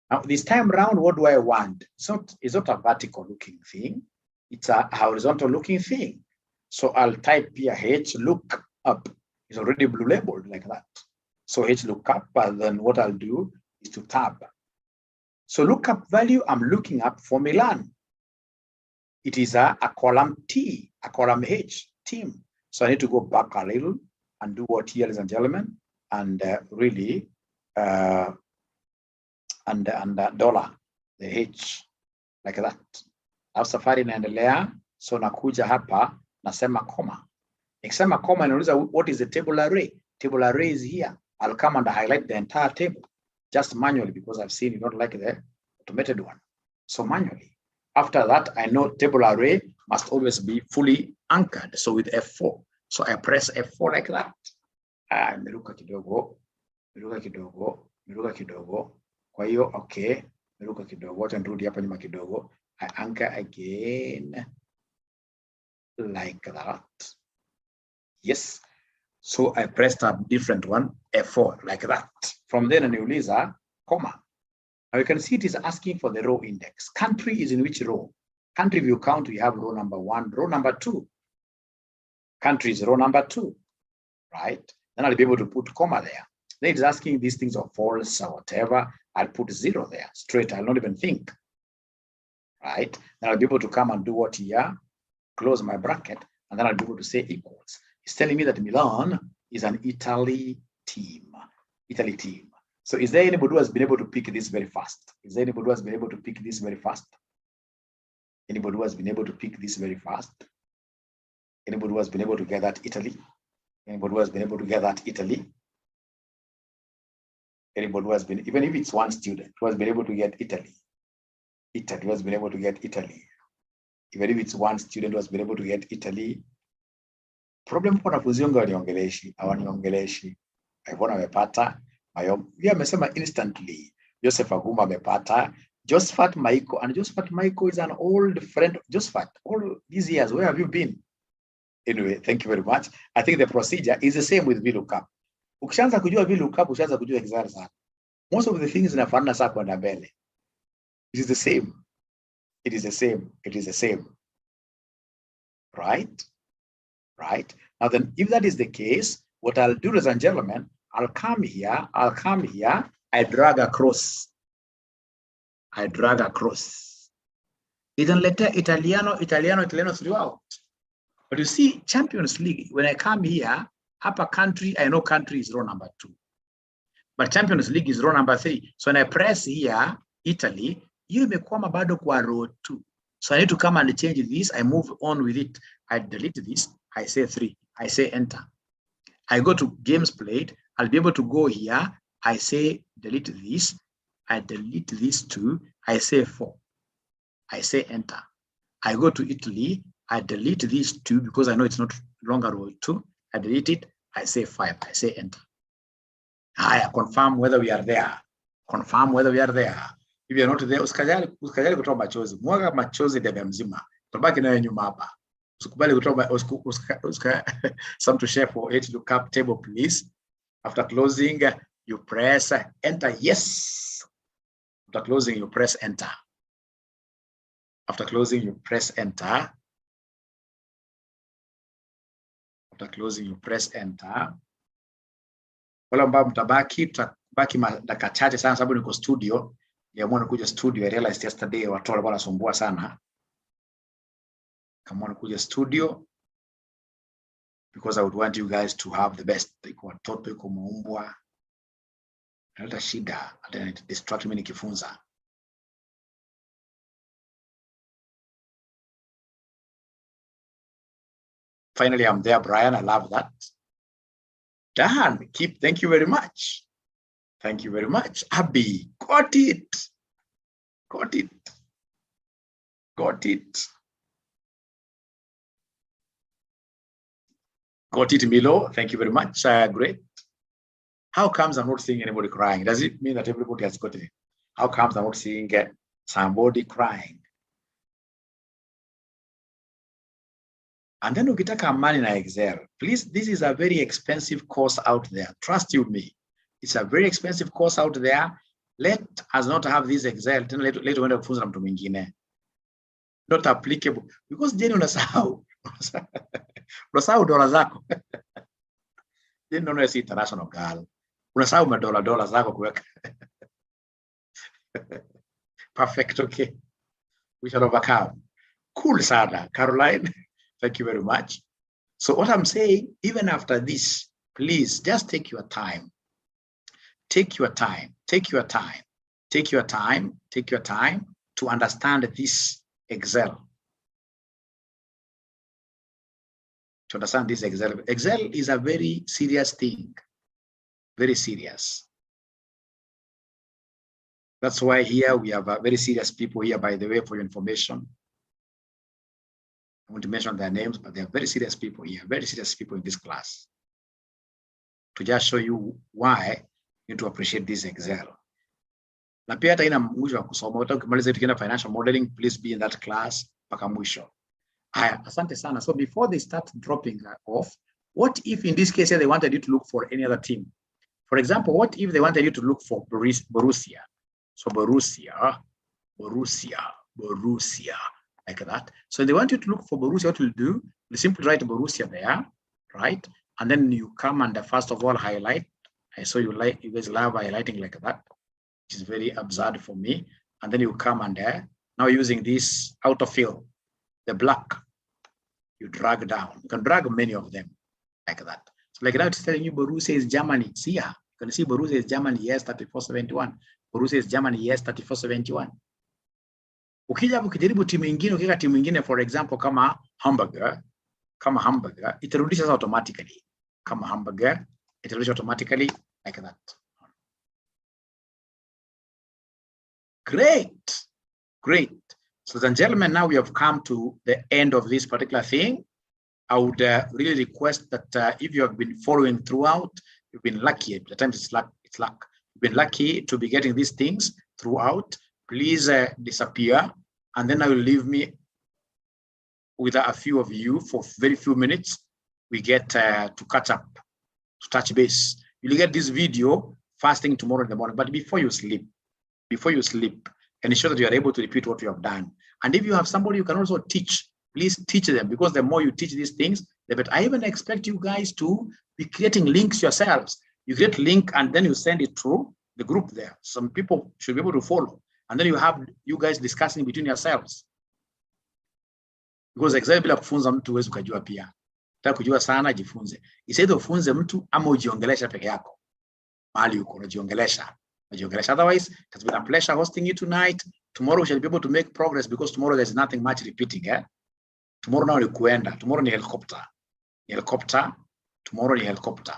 Now this time around, what do I want? It's not a vertical looking thing. It's a horizontal looking thing. So I'll type here H look up. It's already blue labeled like that. So H look up, and then what I'll do is to tab. So lookup value, I'm looking up for Milan. It is a column T, a column H, team. So I need to go back a little and do what here, ladies and gentlemen, and really, and dollar, the H, like that. Alafu safari inaendelea, so nakuja hapa, nasema comma. Nikisema comma, inauliza what is the table array? Table array is here. I'll come and highlight the entire table, just manually, because I've seen you don't like the automated one. So manually. After that, I know table array must always be fully anchored. So with F4. So I press F4 like that. Meruka kidogo, meruka kidogo, meruka kidogo. Kwa hiyo, okay, meruka kidogo. Wacha nirudi hapa nyuma kidogo. I anchor again like that. Yes. So I pressed a different one, F4, like that. From then, niuliza, comma. Now you can see it is asking for the row index. Country is in which row? Country, if you count, we have row number 1, row number 2. Country is row number 2, right? Then I'll be able to put comma there. Then it's asking these things are false or whatever. I'll put 0 there, straight. I'll not even think, right? Then I'll be able to come and do what here, close my bracket, and then I'll be able to say equals. It's telling me that Milan is an Italy team. So is there anybody who has been able to pick this very fast? Is there anybody who has been able to pick this very fast? Anybody who has been able to pick this very fast? Anybody who has been able to get that Italy? Anybody who has been able to get that Italy? Anybody who has been, even if it's one student who has been able to get Italy, who has been able to get Italy. Even if it's one student who has been able to get Italy. Problem kwa wanafunzi wangu waniongeleshi, hawaniongeleshi. Ivona amepata, Mayo amesema instantly. Joseph Aguma amepata. Josephat Maiko, and Josephat Maiko is an old friend. Josephat, all these years, where have you been? Anyway, thank you very much. I think the procedure is the same with VLOOKUP. Ukishaanza kujua VLOOKUP, ushaanza kujua Excel sana. Most of the things zinafanana sana kwenda mbele. It is the same. It is the same. It is the same. Right? Right? Now then, if that is the case, what I'll do, ladies and gentlemen, I'll come here, I drag across. Italiano throughout. But you see, Champions League, when I come here, upper country, I know country is row number 2. But Champions League is row number 3. So when I press here, Italy, you imekwama bado kwa row 2. So I need to come and change this. I move on with it. I delete this. I say 3. I say enter. I go to games played. I'll be able to go here. I say delete this. I delete this 2. I say 4. I say enter. I go to Italy. I delete these 2 because I know it's not longer row 2. I delete it. I say 5. I say enter. I confirm whether we are there. Confirm whether we are there. If you're not there, usikajali kutoa machozi. Mwaga machozi debe mzima. Tabaki nayo nyuma hapa. Usikubali kutoa some to share for it. Look up table, please. After closing, you press enter. Yes. After closing, you press enter. After closing, you press enter. After closing, you press enter. Wala ambao mtabaki dakika chache sana sababu niko studio. Niamua kuja studio. I realized yesterday watu walikuwa wanasumbua sana. Come on kuja studio because I would want you guys to have the best. Iko watoto, iko maumbwa. Naleta shida, hata distract mimi nikifunza. Finally, I'm there, Brian. I love that. Done. Thank you very much. Thank you very much. Abby, got it. Got it. Got it. Got it, Milo. Thank you very much. Great. How comes I'm not seeing anybody crying? Does it mean that everybody has got it? How comes I'm not seeing somebody crying? And then ukitaka amani na Excel, please, this is a very expensive course out there. Trust you me. It's a very expensive course out there. Let us not have this Excel. Let uende kufunza na mtu mwingine. Not applicable. Because jeni unasahau. Unasahau dola zako. Jeni unaona si international girl. Unasahau dola zako kuweka. Perfect, okay. We shall overcome. Cool, Sada. Caroline, thank you very much. So what I'm saying, even after this, please just take your time. Take your time. Take your time. Take your time. Take your time to understand this Excel. To understand this Excel. Excel is a very serious thing. Very serious. That's why here we have very serious people here, by the way, for your information. I want to mention their names, but they are very serious people here, very serious people in this class. To just show you why you need to appreciate this Excel. Na pia hata ina mwisho wa kusoma. Ukimaliza tukienda financial modeling, please be in that class mpaka mwisho. Haya, asante sana. So before they start dropping off, what if in this case they wanted you to look for any other team? For example, what if they wanted you to look for Borussia? So Borussia, like that. So they want you to look for Borussia. What you'll do, you simply write Borussia there, right? And then you come and first of all highlight. I saw you guys love highlighting like that, which is very absurd for me. And then you come and there. Now using this autofill, the black, you drag down. You can drag many of them like that. So like now it's telling you Borussia is Germany. See here. You can see Borussia is Germany, yes, 3471. Borussia is Germany, yes, 3471. Ukija ukijaribu timu nyingine, ukika timu nyingine, for example, kama hamburger, itarudisha automatically. Kama hamburger, itarudisha automatically like that. Great. Great. So, ladies and gentlemen, now we have come to the end of this particular thing. I would really request that if you have been following throughout, you've been lucky. At the times it's luck. You've been lucky to be getting these things throughout. Please disappear, and then I will leave me with a few of you for very few minutes. We get to catch up, to touch base. You'll get this video first thing tomorrow in the morning, but before you sleep, ensure that you are able to repeat what you have done. And if you have somebody you can also teach, please teach them, because the more you teach these things, the better. I even expect you guys to be creating links yourselves. You create link and then you send it through the group there. Some people should be able to follow. And then you have you guys discussing between yourselves. Because Excel bila kufunza mtu huwezi ukajua pia. Nataka kujua sana, jifunze. Isaidha ufunze mtu ama ujiongelesha peke yako. Mahali uko unajiongelesha. Otherwise, it has been a pleasure hosting you tonight. Tomorrow we shall be able to make progress, because tomorrow there's nothing much repeating. Tomorrow now ni kuenda. Tomorrow ni helicopter. Tomorrow ni helicopter.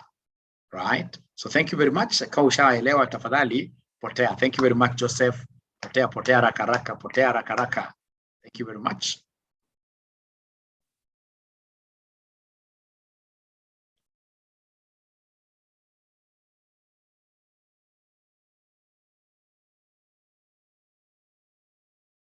Right? So thank you very much. Kama ushaelewa tafadhali potea. Thank you very much, Joseph. Potea raka. Thank you very much.